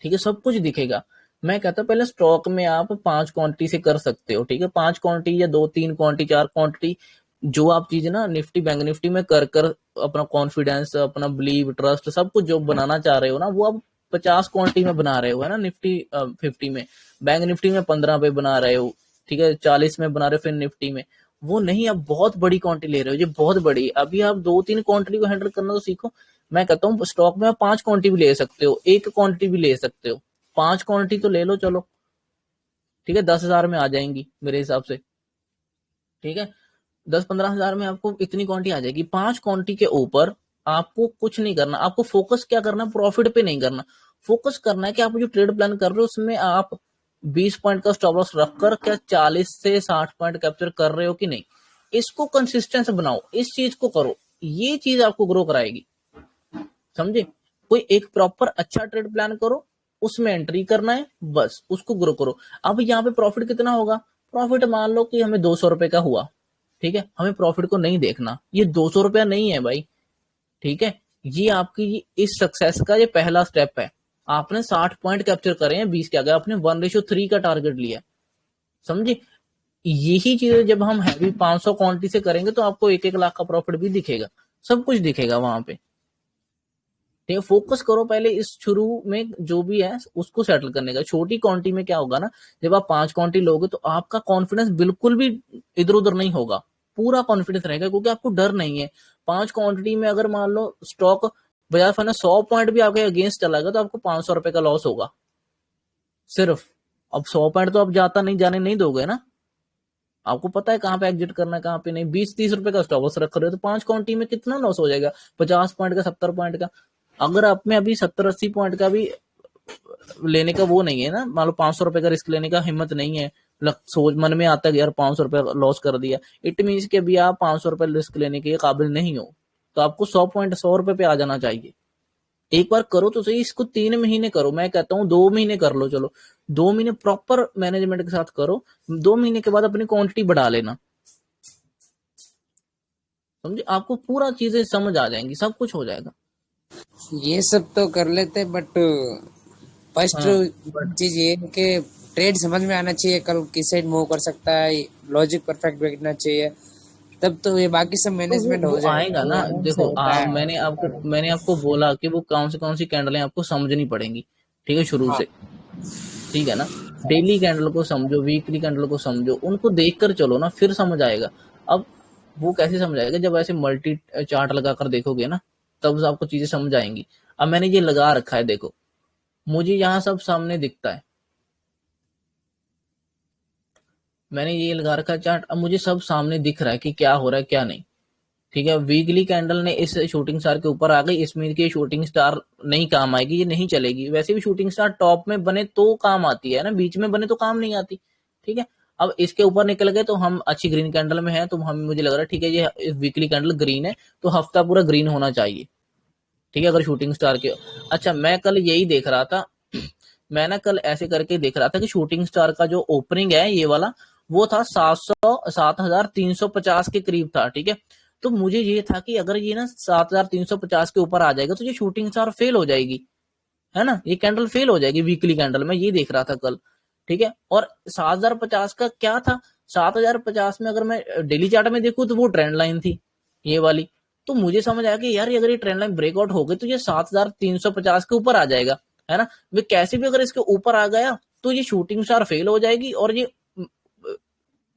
ठीक है, सब कुछ दिखेगा। मैं कहता हूँ पहले स्टॉक में आप 5 क्वांटिटी से कर सकते हो, ठीक है, 5 क्वांटिटी या 2-3 क्वांटिटी 4 क्वांटिटी, जो आप चीज ना निफ्टी बैंक निफ्टी में कर कर अपना कॉन्फिडेंस, अपना बिलीव, ट्रस्ट, सब कुछ जो बनाना चाह रहे हो ना, वो आप 50 क्वांटिटी में बना रहे हो, है ना। निफ्टी 50 में, बैंक निफ्टी में 15 पे बना रहे हो, ठीक है, 40 में बना रहे हो, फिर निफ्टी में वो नहीं, आप बहुत बड़ी क्वांटिटी ले रहे हो, ये बहुत बड़ी। अभी आप 2-3 क्वांटिटी को हैंडल करना तो सीखो। मैं कहता हूँ स्टॉक में आप 5 क्वांटिटी भी ले सकते हो, 1 क्वांटिटी भी ले सकते हो, 5 क्वांटिटी तो ले लो चलो, ठीक है, 10,000 में आ जाएंगी मेरे हिसाब से, ठीक है। 10-15 हजार में आपको इतनी क्वांटिटी आ जाएगी। 5 क्वांटिटी के ऊपर आपको कुछ नहीं करना, आपको फोकस क्या करना, प्रॉफिट पे नहीं करना, फोकस करना है कि आप जो ट्रेड प्लान कर रहे हो उसमें आप 20 पॉइंट का स्टॉप लॉस रखकर क्या 40 से 60 पॉइंट कैप्चर कर रहे हो कि नहीं, इसको कंसिस्टेंस बनाओ, इस चीज को करो, ये चीज आपको ग्रो कराएगी। समझे, कोई एक प्रॉपर अच्छा ट्रेड प्लान करो, उसमें एंट्री करना है, बस उसको ग्रो करो। अब यहाँ पे प्रॉफिट कितना होगा, प्रॉफिट मान लो कि हमें 200 रुपए का हुआ, ठीक है, हमें प्रॉफिट को नहीं देखना, ये 200 रुपया नहीं है भाई, ठीक है। ये आपकी इस सक्सेस का ये पहला स्टेप है। आपने 60 पॉइंट कैप्चर करे हैं 20 के आगे, आपने 1:3 का टारगेट लिया, समझे। यही चीजें जब हम हैवी 500 क्वांटिटी से करेंगे तो आपको 1-1 लाख का प्रॉफिट भी दिखेगा, सब कुछ दिखेगा वहां पे, ठीक है। फोकस करो पहले इस शुरू में जो भी है उसको सेटल करने का। छोटी क्वांटिटी में क्या होगा ना, जब आप 5 क्वांटिटी लोगे तो आपका कॉन्फिडेंस बिल्कुल भी इधर उधर नहीं होगा, पूरा कॉन्फिडेंस रहेगा, क्योंकि आपको डर नहीं है। 5 क्वांटिटी में अगर मान लो स्टॉक बजाज फाइनेंस 100 पॉइंट भी आपके अगेंस्ट चला गया तो आपको 500 रुपए का लॉस होगा सिर्फ। अब 100 पॉइंट तो आप जाता नहीं, जाने नहीं दोगे ना, आपको पता है कहाँ पे एग्जिट करना है कहाँ पे नहीं। 20-30 रुपए का स्टॉप लॉस रख रहे हो तो 5 क्वांटिटी में कितना लॉस हो जाएगा, 50 पॉइंट का, 70 पॉइंट का। अगर आप में अभी 70-80 पॉइंट का भी लेने का वो नहीं है ना, मान लो 500 रुपए का रिस्क लेने का हिम्मत नहीं है, सोच मन में आता है यार 500 रुपए लॉस कर दिया, इट मीन्स कि अभी आप 500 रुपए रिस्क लेने के काबिल नहीं हो, तो आपको 100 पॉइंट 100 रुपए पे आ जाना चाहिए। एक बार करो तो सही, इसको 3 महीने करो, मैं कहता हूँ 2 महीने कर लो, चलो 2 महीने प्रॉपर मैनेजमेंट के साथ करो, 2 महीने के बाद अपनी क्वांटिटी बढ़ा लेना, समझे, आपको पूरा चीजें समझ आ जाएंगी, सब कुछ हो जाएगा। ये सब तो कर लेते बट फर्स्ट हाँ बट चीज ये है कि ट्रेड समझ में आना चाहिए, कल किस साइड मूव कर सकता है, लॉजिक परफेक्ट बैठना चाहिए, तब तो ये बाकी सब तो वो मैनेजमेंट हो वो जाएगा, आएगा वो ना, आराम से देखो होता है। मैंने आपको बोला कि वो कौन सी कैंडलें आपको समझनी पड़ेंगी, ठीक है, शुरू हाँ से, ठीक है ना। डेली कैंडल को समझो, वीकली कैंडल को समझो, उनको देखकर चलो ना, फिर समझ आएगा। अब वो कैसे समझ आएगा, जब ऐसे मल्टी चार्ट लगाकर देखोगे ना, तब आपको चीजें समझ आएंगी। अब मैंने ये लगा रखा है, देखो मुझे यहाँ सब सामने दिखता है, मैंने ये लगा रखा है चार्ट, अब मुझे सब सामने दिख रहा है कि क्या हो रहा है क्या नहीं, ठीक है, वीकली कैंडल ने इस शूटिंग स्टार के ऊपर आ गई, इसमें की शूटिंग स्टार नहीं काम आएगी, ये नहीं चलेगी। वैसे भी शूटिंग स्टार टॉप में बने तो काम आती है ना, बीच में बने तो काम नहीं आती। ठीक है, अब इसके ऊपर निकल गए तो हम अच्छी ग्रीन कैंडल में है, तो हम मुझे लग रहा है ठीक है ये वीकली कैंडल ग्रीन है, तो हफ्ता पूरा ग्रीन होना चाहिए। ठीक है, अगर शूटिंग स्टार के। अच्छा, मैं कल यही देख रहा था मैं ना कल ऐसे करके देख रहा था कि शूटिंग स्टार का जो ओपनिंग है ये वाला, वो था 7,350 के करीब था। ठीक है, तो मुझे ये था कि अगर ये ना 7,350 के ऊपर आ जाएगा तो ये शूटिंग स्टार फेल हो जाएगी, है ना, ये कैंडल फेल हो जाएगी वीकली कैंडल में, ये देख रहा था कल। ठीक है, और 7,050 का क्या था, 7,050 में अगर मैं डेली चार्ट में देखूं तो वो ट्रेंड लाइन थी ये वाली। तो मुझे समझ आया कि यार अगर ये ट्रेंड लाइन ब्रेकआउट हो गई तो ये 7,350 के ऊपर आ जाएगा, है ना। वे कैसे भी अगर इसके ऊपर आ गया तो ये शूटिंग स्टार फेल हो जाएगी और ये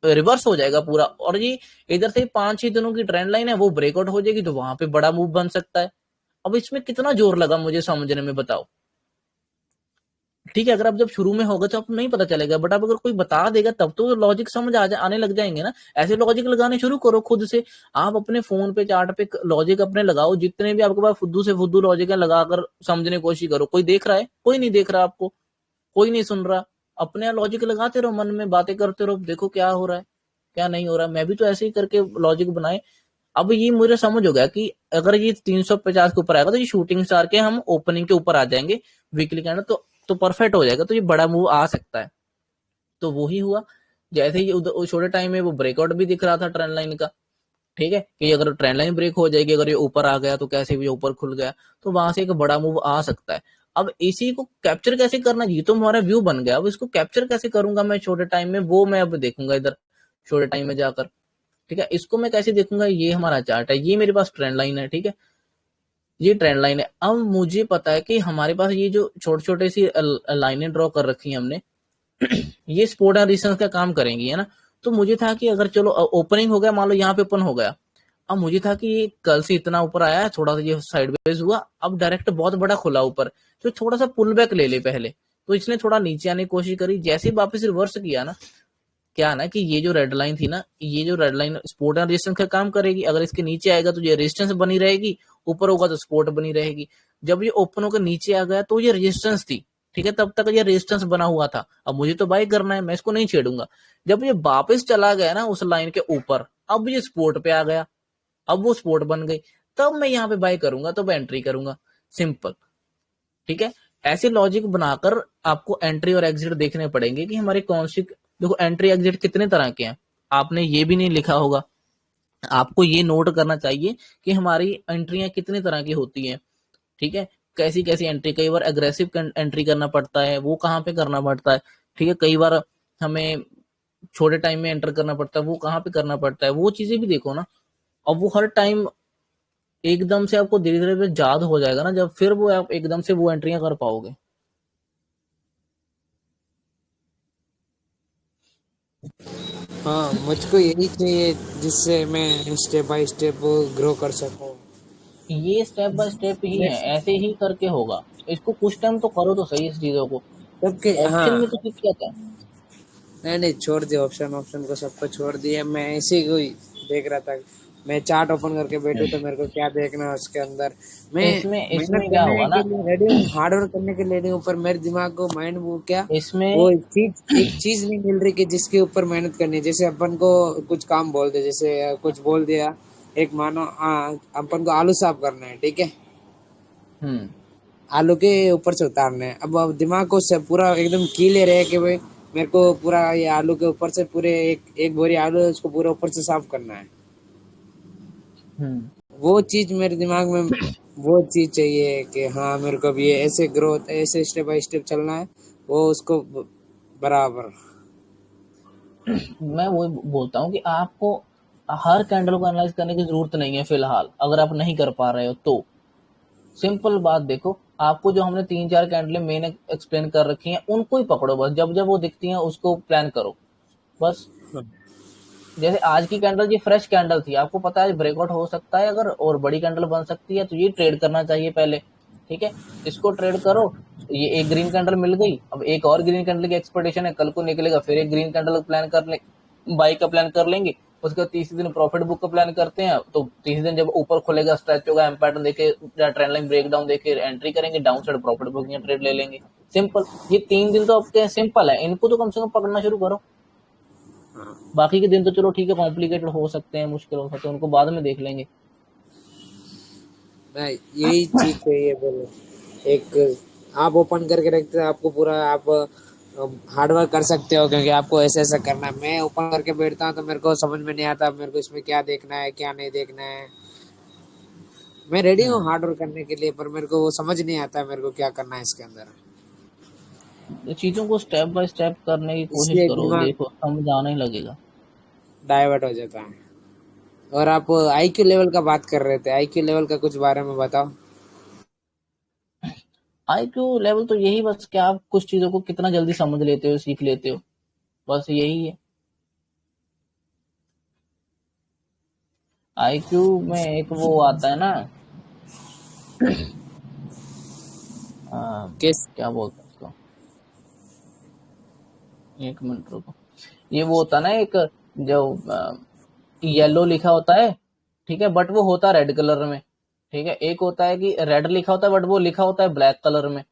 रिवर्स हो जाएगा पूरा, और ये इधर से 5-6 दिनों की ट्रेंड लाइन है वो ब्रेकआउट हो जाएगी, तो वहां पे बड़ा मूव बन सकता है। अब इसमें कितना जोर लगा मुझे समझने में, बताओ। ठीक है, अगर आप जब शुरू में होगा तो आपको नहीं पता चलेगा, बट अब अगर कोई बता देगा तब तो लॉजिक समझ आने लग जाएंगे ना। ऐसे लॉजिक लगाने शुरू करो खुद से, आप अपने फोन पे चार्ट पे लॉजिक अपने लगाओ, जितने भी आपके पास फुद्दू से फुद्दू लॉजिक है लगाकर समझने की कोशिश करो। कोई देख रहा है? कोई नहीं देख रहा आपको, कोई नहीं सुन रहा। अपने लॉजिक लगाते रहो, मन में बातें करते रहो, देखो क्या हो रहा है क्या नहीं हो रहा। मैं भी तो ऐसे ही करके लॉजिक बनाए। अब ये मुझे समझ हो गया कि अगर ये 350 के ऊपर आएगा तो ये शूटिंग स्टार के हम ओपनिंग के ऊपर आ जाएंगे वीकली कैंडल, तो परफेक्ट हो जाएगा, तो ये बड़ा मूव आ सकता है। तो वो ही हुआ, जैसे ही छोटे टाइम में वो ब्रेकआउट भी दिख रहा था ट्रेंड लाइन का। ठीक है, कि अगर ट्रेंड लाइन ब्रेक हो जाएगी, अगर ये ऊपर आ गया तो कैसे भी ऊपर खुल गया, तो वहां से एक बड़ा मूव आ सकता है। अब इसी को कैप्चर कैसे करना, ये तो हमारा व्यू बन गया, अब इसको कैप्चर कैसे करूंगा मैं छोटे टाइम में, वो मैं अब देखूंगा इधर छोटे टाइम में जाकर। ठीक है, इसको मैं कैसे देखूंगा, ये हमारा चार्ट है, ये मेरे पास ट्रेंड लाइन है। ठीक है, ये ट्रेंड लाइन है। अब मुझे पता है कि हमारे पास ये जो छोटे छोटे सी लाइनें ड्रॉ कर रखी हैं हमने ये सपोर्ट एंड रेजिस्टेंस का काम करेंगी, है ना। तो मुझे था कि अगर चलो ओपनिंग हो गया, मान लो यहाँ पे ओपन हो गया, अब मुझे था कि ये कल से इतना ऊपर आया है, थोड़ा सा ये साइडवेज हुआ, अब डायरेक्ट बहुत बड़ा खुला ऊपर, तो थोड़ा सा पुल बैक ले ले पहले। तो इसने थोड़ा नीचे आने की कोशिश करी, जैसे ही वापस रिवर्स किया ना, क्या ना कि ये जो रेड लाइन थी ना, ये जो red line support and resistance का काम करेगी। अगर इसके नीचे आएगा तो ये रेजिस्टेंस बनी रहेगी, ऊपर होगा तो सपोर्ट बनी रहेगी। जब ये ओपन होकर नीचे आ गया तो ये रेजिस्टेंस थी। ठीक है, तब तक ये रेजिस्टेंस बना हुआ था, अब मुझे तो बाय करना है, मैं इसको नहीं छेड़ूंगा। जब ये वापस चला गया ना उस लाइन के ऊपर, अब ये सपोर्ट पे आ गया, अब वो सपोर्ट बन गई, तब मैं यहाँ पे बाय करूंगा, तो मैं एंट्री करूंगा, सिंपल। ठीक है, ऐसे लॉजिक बनाकर आपको एंट्री और एग्जिट देखने पड़ेंगे कि हमारे कौन सी, देखो एंट्री एग्जिट कितने तरह के हैं, आपने ये भी नहीं लिखा होगा, आपको ये नोट करना चाहिए कि हमारी एंट्रियां कितने तरह की होती हैं। ठीक है, कैसी कैसी एंट्री, कई बार एग्रेसिव एंट्री करना पड़ता है, वो कहाँ पे करना पड़ता है। ठीक है, कई बार हमें छोटे टाइम में एंटर करना पड़ता है, वो कहाँ पे करना पड़ता है, वो चीजें भी देखो ना। अब वो हर टाइम एकदम से आपको धीरे धीरे याद हो जाएगा ना, जब फिर वो आप एकदम से वो एंट्रियां कर पाओगे। हाँ, मुझको यही चाहिए जिससे मैं स्टेप बाय स्टेप ग्रो कर सकूं। ये स्टेप बाय स्टेप ही मैं है, ऐसे ही करके होगा। इसको कुछ टाइम तो करो तो सही इस चीजों को। सबके, ऑप्शन हाँ, में तो फिर क्या था। नहीं नहीं, छोड़ दिया ऑप्शन, ऑप्शन को सबको छोड़ दिया। मैं ऐसे ही कोई देख रहा था, मैं चार्ट ओपन करके बैठू तो मेरे को क्या देखना है उसके अंदर। मैं इसमें मेहनत इसमें क्या करने होगा के ना, लिए रेडी हूँ, हार्ड वर्क करने के लिए रेडी हूँ, पर मेरे दिमाग को माइंड वो क्या, वो इसमें एक चीज नहीं मिल रही कि जिसके ऊपर मेहनत करनी है। जैसे अपन को कुछ काम बोल दे, जैसे कुछ बोल दिया, एक मानो अपन को आलू साफ करना है, ठीक है, हम्म आलू के ऊपर से उतारने हैं। अब दिमाग को से पूरा एकदम क्लियर है कि भाई मेरे को पूरा ये आलू के ऊपर से पूरे एक बोरी आलू है, उसको पूरा ऊपर से साफ करना है। हम्म वो चीज मेरे दिमाग में, वो चीज चाहिए कि हाँ मेरे को भी ये ऐसे ग्रोथ, ऐसे स्टेप बाय स्टेप चलना है, वो उसको बराबर। मैं वो बोलता हूँ कि आपको हर कैंडल को एनालाइज करने की जरूरत नहीं है फिलहाल, अगर आप नहीं कर पा रहे हो तो। सिंपल बात देखो, आपको जो हमने 3-4 कैंडलें मेन एक्सप्लेन कर रखी हैं उनको ही पकड़ो बस, जब जब वो दिखती हैं उसको प्लान करो बस। जैसे आज की कैंडल, ये फ्रेश कैंडल थी, आपको पता है ब्रेकआउट हो सकता है अगर, और बड़ी कैंडल बन सकती है, तो ये ट्रेड करना चाहिए पहले। ठीक है, इसको ट्रेड करो। ये एक ग्रीन कैंडल मिल गई, अब एक और ग्रीन कैंडल की एक्सपेक्टेशन है, कल को निकलेगा फिर एक ग्रीन कैंडल प्लान कर ले, बाई का प्लान कर लेंगे, उसके बाद तीसरे दिन प्रॉफिट बुक का प्लान करते हैं, तो तीसरे दिन जब ऊपर खुलेगा, स्ट्रेच होगा, एम पैटर्न देके ट्रेंड लाइन ब्रेकडाउन देके एंट्री करेंगे, down side profit booking trade ले लेंगे। सिंपल, ये 3 दिन तो आपके सिंपल है, इनको तो कम से कम पकड़ना शुरू करो। हाँ, बाकी के दिन तो चलो ठीक है, कॉम्प्लिकेटेड हो सकते हैं, मुश्किल हो सकते हैं, उनको बाद में देख लेंगे। मैं यही चीज चाहिए बोलो। एक आप ओपन करके रखते हो, आपको पूरा आप हार्ड वर्क कर सकते हो, क्योंकि आपको ऐसे ऐसा करना है। मैं ओपन करके बैठता हूँ तो मेरे को समझ में नहीं आता मेरे को इसमें क्या देखना है क्या नहीं देखना है। मैं रेडी हूँ हार्ड वर्क करने के लिए, पर मेरे को वो समझ नहीं आता मेरे को क्या करना है इसके अंदर। चीजों को स्टेप बाय स्टेप करने की कोशिश इसलिए करो, दिमाग देखो समझ आने लगेगा। डाइवर्ट हो जाता है। और आप आईक्यू लेवल का बात कर रहे थे, आईक्यू लेवल का कुछ बारे में बताओ। आईक्यू लेवल तो यही बस कि आप कुछ चीजों को कितना जल्दी समझ लेते हो, सीख लेते हो, बस यही है। आईक्यू में एक वो आता है ना, आ, किस क्या बोलते हैं उसको, एक मिनट रुको। ये वो होता है ना एक, जो येलो लिखा होता है, ठीक है, बट वो होता है रेड कलर में। ठीक है, एक होता है कि रेड लिखा होता है बट वो लिखा होता है ब्लैक कलर में।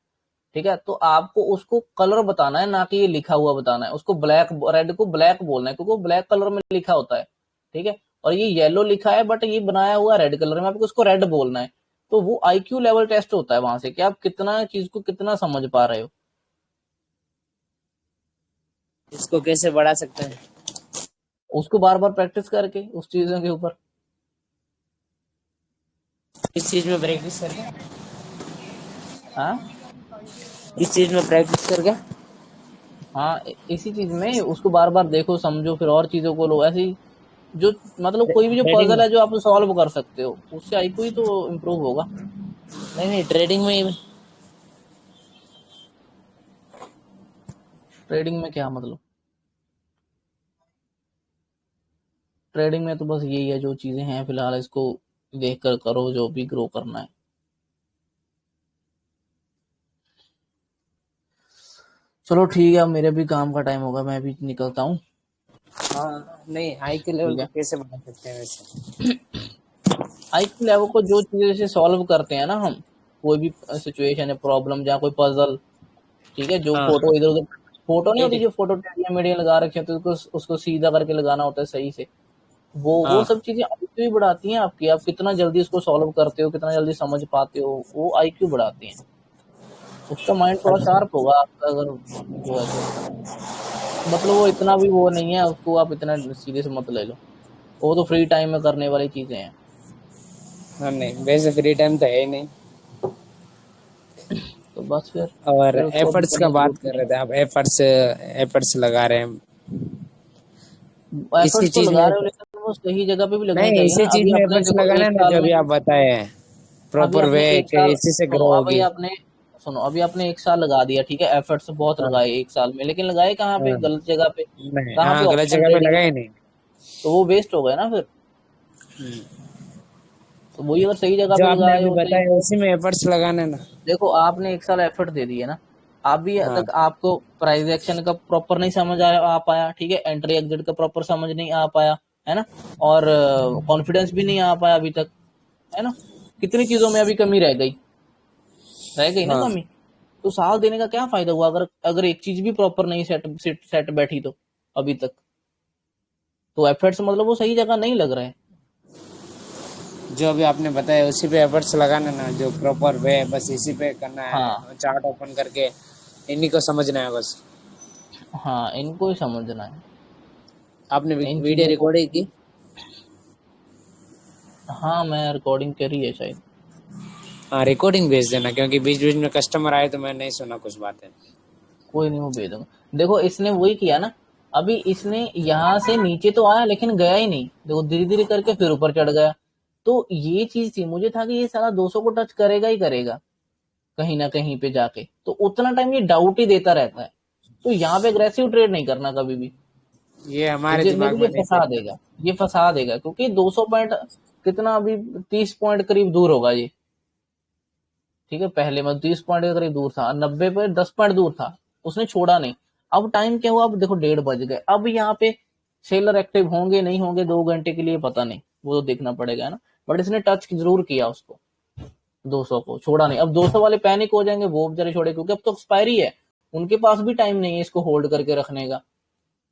ठीक है, तो आपको उसको कलर बताना है, ना कि ये लिखा हुआ बताना है। उसको ब्लैक, रेड को ब्लैक बोलना है, क्योंकि वो ब्लैक कलर में लिखा होता है। ठीक है, और ये येलो लिखा है बट ये बनाया हुआ रेड कलर में, आपको उसको रेड बोलना है। तो वो आईक्यू लेवल टेस्ट होता है वहां से, कि आप कितना चीज को कितना समझ पा रहे हो। इसको कैसे बढ़ा सकते हैं? उसको बार बार प्रैक्टिस करके उस चीजों के ऊपर। इस चीज में प्रैक्टिस करके, हाँ, इस चीज में प्रैक्टिस करके। हाँ, इसी चीज में उसको बार बार देखो, समझो, फिर और चीजों को लो ऐसी। जो मतलब कोई भी जो ट्रेडिंग, पजल है जो आप सॉल्व कर सकते हो, उससे आईक्यू ही तो इम्प्रूव होगा। नहीं नहीं, ट्रेडिंग में ही। ट्रेडिंग में क्या मतलब? ट्रेडिंग में तो बस यही है, जो चीजें हैं फिलहाल इसको देख कर करो, जो भी ग्रो करना है। चलो ठीक है, अब मेरे भी काम का टाइम होगा, मैं भी निकलता हूँ। हाँ नहीं, हाई के लेवल ठीक को है, कैसे बढ़ा सकते हैं वैसे? आईक्यू लेवल को जो चीजें से सॉल्व करते हैं ना हम, कोई भी सिचुएशन है, प्रॉब्लम, या कोई पजल, ठीक है, जो हाँ हाँ, फोटो इधर उधर, फोटो नहीं होती नहीं जो फोटो टेढ़ियां मेढ़ियां लगा रखे होते हैं, उसको उसको सीधा करके लगाना होता है सही से। वो हाँ, सब चीजें आईक्यू ही बढ़ाती हैं आपकी। आप कितना जल्दी उसको सॉल्व करते हो, कितना जल्दी समझ पाते हो, वो आईक्यू बढ़ाती हैं। उसका माइंड थोड़ा अच्छा। शार्प होगा आपका, अगर वो है तो। मतलब वो इतना भी वो नहीं है, उसको आप इतना सीरियस मत ले लो। वो तो फ्री टाइम में करने वाली चीजें हैं। हाँ नहीं, वैसे फ्री टाइम तो है ही नहीं। तो बस फिर और उसको अभी एफर्ट्स का करने की बात जरूरत कर नहीं रहे थे आप, एफर्ट्स एफर्ट्स लगा रहे हैं है। इसी एफर्ट्स तो चीज लगा में। रहे हो, लेकिन वो सही जगह पे भी लगने नहीं, चाहिए इसी ना। चीज अभी में अपने एफर्ट्स देखो लगाना एक है ना, साल जो में, भी आप बताए हैं, अभी प्रॉपर आपने वे एक कि साल, इसी से सुनो, ग्रो अभी होगी। आपने, सुनो, अभी आपने एक साल लगा दिया, ठीक है, एफर्ट्स बहुत हाँ लगाए एक साल में, लेकिन लगाए कहाँ पे? हाँ, गलत जगह पे। नहीं कहाँ पे? हाँ, गलत ऑप्शन जगह पे ट्रेडिंग लगा में। ही नहीं। तो वो वेस्ट हो गया ना फिर। तो वही अगर सही जगह जो पे आपने लगाए अभी होते। बताया उसी में एफर्ट्स लगाने ना। देखो आपने एक साल एफर्ट दे दिए ना, अभी हाँ तक आपको प्राइस एक्शन का प्रॉपर नहीं समझ आ पाया, ठीक है, एंट्री एग्जिट का प्रॉपर समझ नहीं आ पाया, है ना, और कॉन्फिडेंस भी नहीं आ पाया अभी तक, है ना। कितनी चीजों में अभी कमी रह गई ना हाँ, कमी। तो साल देने का क्या फायदा हुआ, अगर अगर एक चीज भी प्रॉपर नहीं सेट बैठी तो अभी तक। तो एफर्ट्स मतलब वो सही जगह नहीं लग रहा है। जो अभी आपने बताया उसी पे एफर्ट्स लगाना ना, जो प्रॉपर वे है बस इसी पे करना हाँ, है, चार्ट ओपन करके इन्हीं को समझना है बस। हाँ, इनको ही समझना है, आपने इन वीडियो चीजों को। रिकॉर्डिंग की? हाँ, मैं रिकॉर्डिंग करी है शायद। हाँ, रिकॉर्डिंग भेज देना, क्योंकि बीच बीच में कस्टमर आए तो मैं नहीं सुना कुछ बातें। कोई नहीं, वो भेज दूंगा। देखो इसने वही किया ना, अभी इसने यहाँ से नीचे तो आया लेकिन गया ही नहीं, देखो धीरे धीरे करके फिर ऊपर चढ़ गया। तो ये चीज थी, मुझे था कि ये साला 200 को टच करेगा ही करेगा, कहीं ना कहीं पे जाके। तो उतना टाइम ये डाउट ही देता रहता है। तो यहाँ पे अग्रेसिव ट्रेड नहीं करना कभी भी। ये हमारे नहीं दिमाग तो ये में नहीं फंसा सेट कर। देगा, ये फंसा देगा, क्योंकि 200 पॉइंट कितना, अभी 30 पॉइंट करीब दूर होगा ये। ठीक है, पहले मैं 30 पॉइंट के करीब दूर था, 90 पे 10 पॉइंट दूर था, उसने छोड़ा नहीं। अब टाइम क्या हुआ, अब देखो 1:30 बज गए, अब यहाँ पे सेलर एक्टिव होंगे नहीं होंगे 2 घंटे के लिए पता नहीं, वो तो देखना पड़ेगा ना। बट इसने टच जरूर किया उसको, 200 को छोड़ा नहीं। अब 200 वाले पैनिक हो जाएंगे, वो बेचारे छोड़े, क्योंकि अब तो एक्सपायरी है, उनके पास भी टाइम नहीं है इसको होल्ड करके रखने का,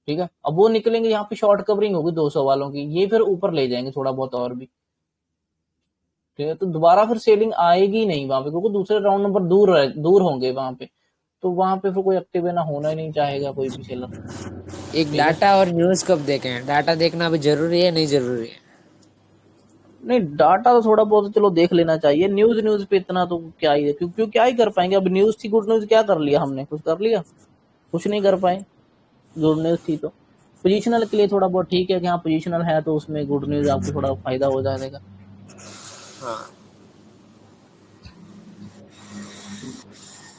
ठीक है। अब वो निकलेंगे, यहाँ पे शॉर्ट कवरिंग होगी 200 वालों की, ये फिर ऊपर ले जाएंगे थोड़ा बहुत और भी, ठीक है। तो दोबारा फिर सेलिंग आएगी नहीं वहां पे, क्योंकि दूसरे राउंड नंबर दूर होंगे वहां पे, तो वहां पे फिर कोई एक्टिव है ना, होना ही नहीं चाहेगा कोई भी सेलर, एक ठीक है। डाटा और न्यूज कब देखें? डाटा देखना भी जरूरी है, नहीं जरूरी है? नहीं, डाटा तो थोड़ा बहुत चलो देख लेना चाहिए, न्यूज पे इतना तो क्या ही है, क्यों क्या ही कर पाएंगे। अब न्यूज थी, गुड न्यूज, क्या कर लिया हमने? कुछ कर लिया? कुछ नहीं कर पाए। गुड न्यूज थी तो पोजिशनल के लिए थोड़ा बहुत ठीक है कि हाँ पोजिशनल है, तो उसमें गुड न्यूज आपको थोड़ा फायदा हो जाएगा। हाँ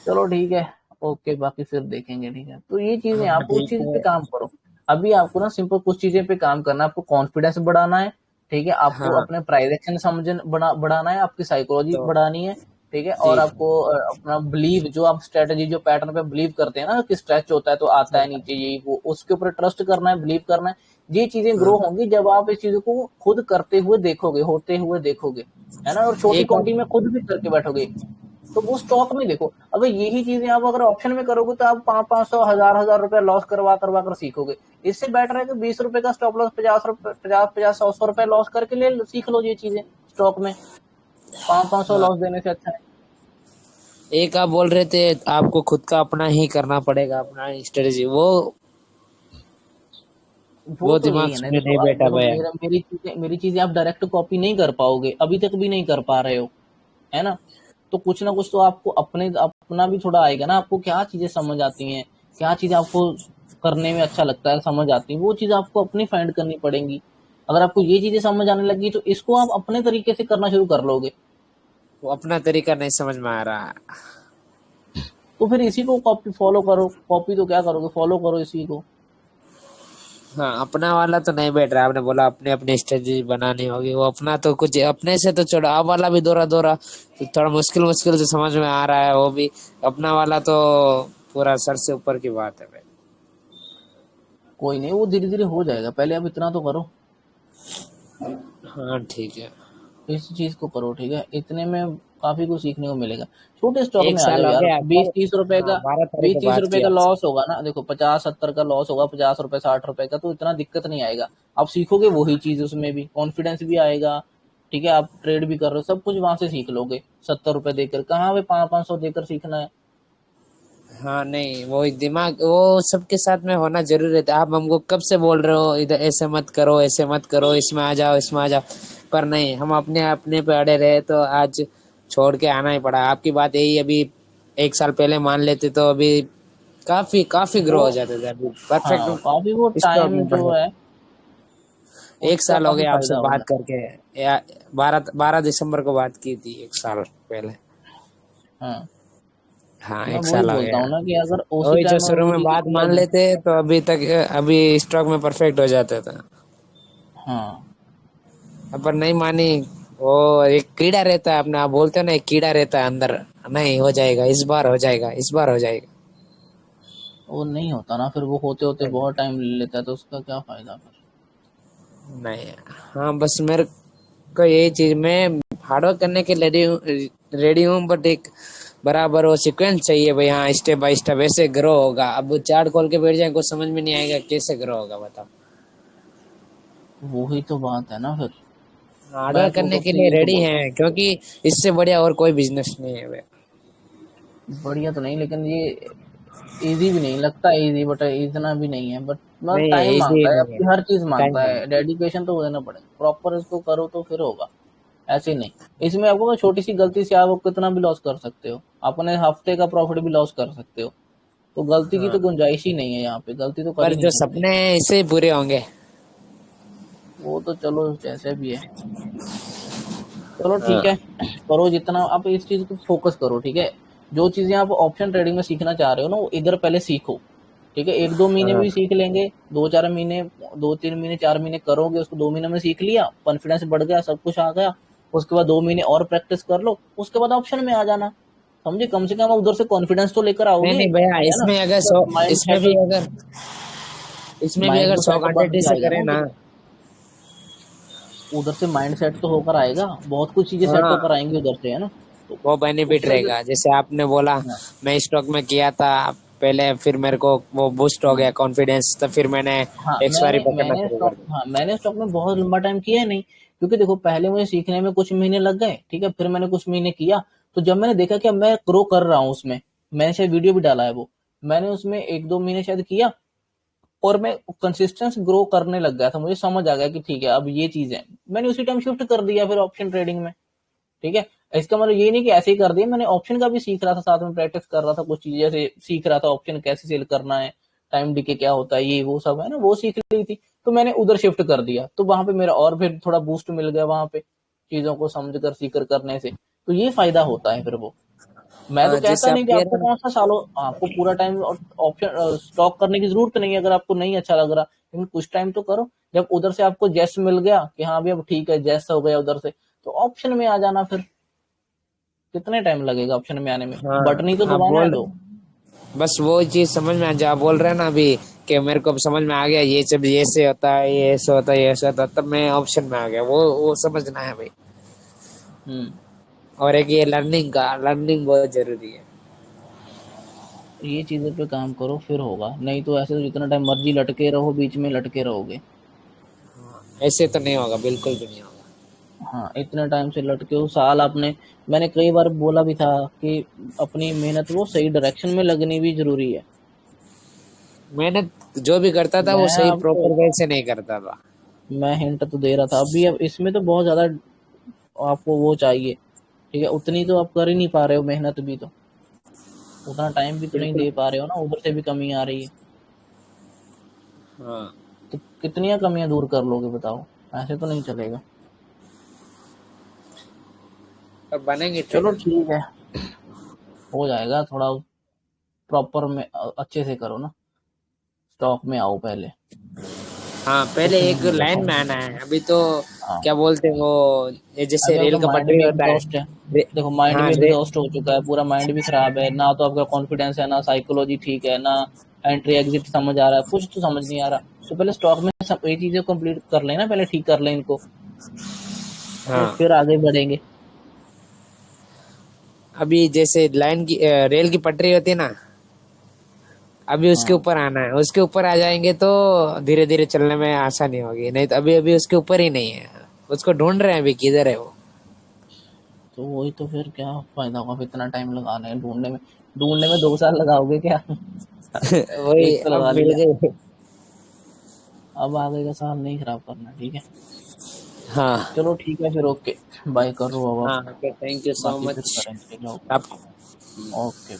चलो ठीक है, ओके, बाकी फिर देखेंगे, ठीक है। तो ये चीजें हाँ आप उस ठीक चीज पे है। काम करो। अभी आपको ना सिंपल कुछ चीजें पे काम करना है, आपको कॉन्फिडेंस बढ़ाना है, ठीक है। आपको हाँ अपने प्राइस एक्शन समझ बढ़ाना है, आपकी साइकोलॉजी तो बढ़ानी है, ठीक है। और ठीक आपको अपना बिलीव, जो आप स्ट्रेटेजी, जो पैटर्न पे बिलीव करते हैं ना कि स्ट्रेच होता है तो आता है है। नीचे, यही वो, उसके ऊपर ट्रस्ट करना है, बिलीव करना है। ये चीजें ग्रो हाँ होंगी जब आप इस चीज को खुद करते हुए देखोगे, होते हुए देखोगे, है ना। और छोटी एक क्वांटिटी और में खुद भी करके बैठोगे, तो वो स्टॉक में देखो। अगर यही चीजें आप अगर ऑप्शन में करोगे तो आप 500 हजार रुपया लॉस करवा करवा कर सीखोगे। इससे बेटर है कि 20 रुपए का स्टॉप लॉस, 50 रुपए, 50 100 रुपए लॉस करके ले सीख लो ये चीजें स्टॉक में। 500 हाँ, लॉस देने से अच्छा है। एक आप बोल रहे थे आपको खुद का अपना ही करना पड़ेगा, अपना स्ट्रेटेजी, वो वो तो यही दिमाग है ना, में नहीं बैठा देखो भैया। मेरी चीजें आप डायरेक्ट कॉपी नहीं कर पाओगे, अभी तक भी नहीं कर पा रहे हो, है ना। तो कुछ ना कुछ तो आपको अपना भी थोड़ा आएगा ना, आपको क्या चीजें समझ आती हैं, क्या चीजें आपको करने में अच्छा लगता है, समझ आती है, वो चीज आपको अपनी फाइंड करनी पड़ेंगी। अगर आपको ये चीजें समझ आने लगी तो इसको आप अपने तरीके से करना शुरू कर लोगे। वो अपना तरीका नहीं समझ में आ रहा। तो फिर इसी को कॉपी फॉलो करो, कॉपी तो क्या करोगे, फॉलो करो इसी को। हाँ, अपना वाला तो नहीं बैठ रहा। आपने बोला अपने अपने स्ट्रेटेजी बनानी होगी, वो अपना तो कुछ अपने से तो छोड़ो, आप वाला भी दोरा दोरा तो थोड़ा मुश्किल मुश्किल से समझ में आ रहा है वो भी। अपना वाला तो पूरा सर से ऊपर की बात है भाई। कोई नहीं, वो धीरे धीरे हो जाएगा, पहले आप इतना तो करो, हाँ ठीक है। इस चीज को करो, ठीक है। इतने में काफी कुछ सीखने को मिलेगा। छोटे स्टॉक एक में आ साल जाओ हो यार, गया बीस कल। तीस रुपए हाँ, का, 12 तारीख बीस को तीस बात रुपए किया का आपसे। लॉस होगा ना, देखो 50 70 का लॉस होगा, 50 रुपए 60 रुपए का, तो इतना दिक्कत नहीं आएगा। आप सीखोगे वही चीज, उसमें भी कॉन्फिडेंस भी आएगा, ठीक है। आप ट्रेड भी कर रहे हो, सब कुछ वहां से सीख लोगे। 70 रुपए देकर कहाँ पे 500 देकर सीखना है। हाँ नहीं, वो एक दिमाग वो सबके साथ में होना जरूरी रहता है। आप हमको कब से बोल रहे हो इधर ऐसे मत करो, ऐसे मत करो, इसमें आ जाओ, इसमें आ जाओ, पर नहीं, हम अपने अपने पे अड़े रहे तो आज छोड़ के आना ही पड़ा। आपकी बात यही, अभी 1 साल पहले मान लेते तो अभी काफी काफी वो ग्रो हो जाते थे। अभी हाँ, काफी वो परफेक्ट स्टॉक टाइम में जो बढ़े। है एक उसका साल हो काफी गया आपसे फायदा बात होगा। करके, या 12 दिसंबर को बात की थी 1 साल पहले। हाँ, हाँ, मैं एक वही साल हो बोलता गया। हूँ ना कि अगर उसी वही जो टाइम में शुरू वो में चीजें बात मान समझ, लेते तो अभी तक, अभी स्टॉक में परफेक्ट हो जाता था। हाँ, पर नहीं मानी। वो एक कीड़ा रहता है अपना, आप बोलते हो ना, एक कीड़ा रहता है अंदर। नहीं, हो जाएगा इस बार, हो जाएगा इस बार, हो जाएगा। वो नहीं होता ना, फिर वो होते होते बहुत टाइम ले लेता है, तो उसका क्या फायदा फिर। नहीं। हाँ, बस मेरे को यही चीज, मैं हार्डवर्क करने के रेडी हूँ, बट एक बराबर वो सीक्वेंस चाहिए भाई। हाँ, स्टेप बाय स्टेप ऐसे ग्रो होगा। अब चार्ट खोल के बैठ जाए, कुछ समझ में नहीं आएगा कैसे ग्रो होगा, बताओ। वही तो बात है ना फिर। मैं हार्डवर्क तो करने कब के से लिए यही तो रेडी बोलता हूँ, हैं, क्योंकि इससे बढ़िया और कोई बिजनेस नहीं है भाई। बढ़िया तो नहीं, लेकिन ये इजी भी नहीं लगता, इजी बट इतना भी नहीं है, बट मतलब नहीं, टाइम इजी मांगता है, नहीं है। आपकी हर चीज टाइम मांगता का। है, डेडिकेशन तो देना पड़ेगा प्रॉपर, इसको करो तो फिर होगा। ऐसे नहीं, इसमें आपको छोटी सी गलती से आप कितना भी लॉस कर सकते हो, अपने हफ्ते का प्रॉफिट भी लॉस कर सकते हो। तो गलती की तो हाँ, गुंजाइश ही नहीं है, यहाँ पे गलती तो कर पर ही नहीं जो सकते। सपने हैं इससे ही पूरे होंगे। वो तो चलो जैसे भी है, चलो ठीक है। हाँ करो जितना आप इस चीज को फोकस करो, ठीक है। जो चीजें आप ऑप्शन ट्रेडिंग में सीखना चाह रहे हो ना, वो इधर पहले सीखो, ठीक है। 1 2 महीने हाँ भी सीख लेंगे, 2 4 महीने, 2 3 महीने 4 महीने करोगे, उसको 2 महीने में सीख लिया, कॉन्फिडेंस बढ़ गया, सब कुछ आ गया। उसके बाद 2 महीने और प्रैक्टिस कर लो, उसके बाद ऑप्शन में आ जाना, समझे। कम से कम आप उधर से कॉन्फिडेंस तो लेकर नहीं आओगे, नहीं भैया, है ना। इसमें अगर माइंड इसमें भी सेटल। अगर इसमें भी माइंड अगर तो 100 सेटअप बन क्वांटिटी से जाएगा करें ना ना। उधर, उधर से माइंड सेट तो होकर आएगा, बहुत कुछ चीजें सेट हाँ, होकर आएंगी उधर से, है ना। तो वो बेनिफिट उससे भी, रहेगा। जैसे आपने बोला, हाँ मैं स्टॉक में किया था पहले, फिर मेरे को वो बूस्ट हो हाँ गया कॉन्फिडेंस, तो फिर मैंने हाँ, एक्सपायरी पकड़ना शुरू कर दिया। मैंने स्टॉक में बहुत लंबा टाइम किया है नहीं, क्योंकि देखो पहले मुझे सीखने में कुछ महीने लग गए, ठीक है, फिर मैंने कुछ महीने किया, तो जब मैंने देखा कि अब मैं ग्रो कर रहा हूँ उसमें, मैंने शायद वीडियो भी डाला है वो, मैंने उसमें 1-2 महीने शायद किया, और मैं कंसिस्टेंस ग्रो करने लग गया था, मुझे समझ आ गया कि ठीक है अब ये चीज है, मैंने उसी टाइम शिफ्ट कर दिया फिर ऑप्शन ट्रेडिंग में, ठीक है। इसका मतलब ये नहीं कि ऐसे ही कर दिया, मैंने ऑप्शन का भी सीख रहा था, साथ में प्रैक्टिस कर रहा था, कुछ चीजें जैसे सीख रहा था ऑप्शन कैसे सेल करना है, टाइम डीके क्या होता है, ये वो सब है ना, वो सीख ली थी, तो मैंने उधर शिफ्ट कर दिया, तो वहां पे मेरा और फिर थोड़ा बूस्ट मिल गया वहां पे, चीजों को समझ कर सीख कर करने से, तो ये फायदा होता है फिर वो। मैं तो हाँ, जैसे कहता आप नहीं कि कह आपको रहे हैं 5 सालों, आपको पूरा टाइम ऑप्शन स्टॉक करने की जरूरत नहीं है, अगर आपको नहीं अच्छा लग रहा, लेकिन कुछ टाइम तो करो, जब उधर से आपको जैस मिल गया कि हाँ भी अब ठीक है जैस हो गया उधर से, तो ऑप्शन में आ जाना फिर, कितने टाइम लगेगा ऑप्शन में आने में, ना। बटन ही तो हाँ, आप दबाना है बोल दो। बस वो चीज समझ में आ, जो आप बोल रहे हैं ना अभी, कि मेरे को अब समझ में आ गया, ये सब ये से होता है, ये ऐसे होता है, ये ऐसे होता है, तब मैं ऑप्शन में आ गया, वो समझना है भाई। हम्म। और एक ये लर्निंग बहुत जरूरी है। ये चीजों पे काम करो फिर होगा, नहीं तो ऐसे तो जितना टाइम मर्जी लटके रहो, बीच में लटके रहोगे। ऐसे तो नहीं होगा, बिल्कुल भी नहीं होगा। हाँ, इतने टाइम से लटके हो, साल आपने, मैंने कई बार बोला भी था कि अपनी मेहनत वो सही डायरेक्शन में लगनी भी जरूरी है। मेहनत जो भी करता था वो मैं सही आपको प्रॉपर वे से नहीं करता था। मैं हिंट तो दे रहा था अभी, अब इसमें तो बहुत ज्यादा आपको वो चाहिए, ठीक है, उतनी तो आप कर ही नहीं पा रहे हो मेहनत भी, तो उतना टाइम भी तो नहीं बिल्कुल। दे पा रहे हो ना, उधर से भी कमी आ रही है, हाँ, तो कितनी कमियां दूर कर लोगे बताओ, ऐसे तो नहीं चलेगा। अब बनेंगे फिर। चलो ठीक है, हो जाएगा थोड़ा, प्रॉपर में अच्छे से करो ना, स्टॉक में आओ पहले, हाँ, पहले कुछ नहीं एक मिलेगा लाइन में फाइनल। आना है अभी तो। हाँ, क्या बोलते हैं वो, ये जैसे अभी आपका रेल का माइंड पटरी भी होता है। एग्जॉस्ट है, रे, देखो माइंड हाँ भी रे, एग्जॉस्ट हो चुका है, पूरा माइंड भी खराब है ना, तो आपका कॉन्फिडेंस है ना, साइकोलॉजी ठीक है ना, एंट्री एग्जिट समझ आ रहा है, कुछ तो समझ नहीं आ रहा, तो पहले स्टॉक में सब ये चीजें कंप्लीट कर लेना, पहले ठीक कर लें इनको, हाँ। फिर आगे बढ़ेंगे। अभी जैसे रेल की पटरी होती है ना, अभी उसके हाँ, ऊपर आना है, उसके ऊपर आ जाएंगे तो धीरे धीरे चलने में आसानी होगी, नहीं तो अभी अभी उसके ऊपर ही नहीं है। उसको ढूंढ रहे हैं अभी, किधर है वो। तो वही तो, फिर क्या फायदा होगा, फिर इतना टाइम लगाना है ढूंढने में 2 साल लगाओगे क्या? वही, एक तो अब लगा मिल लिया, गई। अब आगे का साल नहीं खराब करना, ठीक है। हाँ। चलो ठीक है फिर, ओके, बाय करो अब हाँ, आप, ओके, थैंक यू सो बाकी फिर मच। करेंगे, ठीक है, आप ओके। ओके।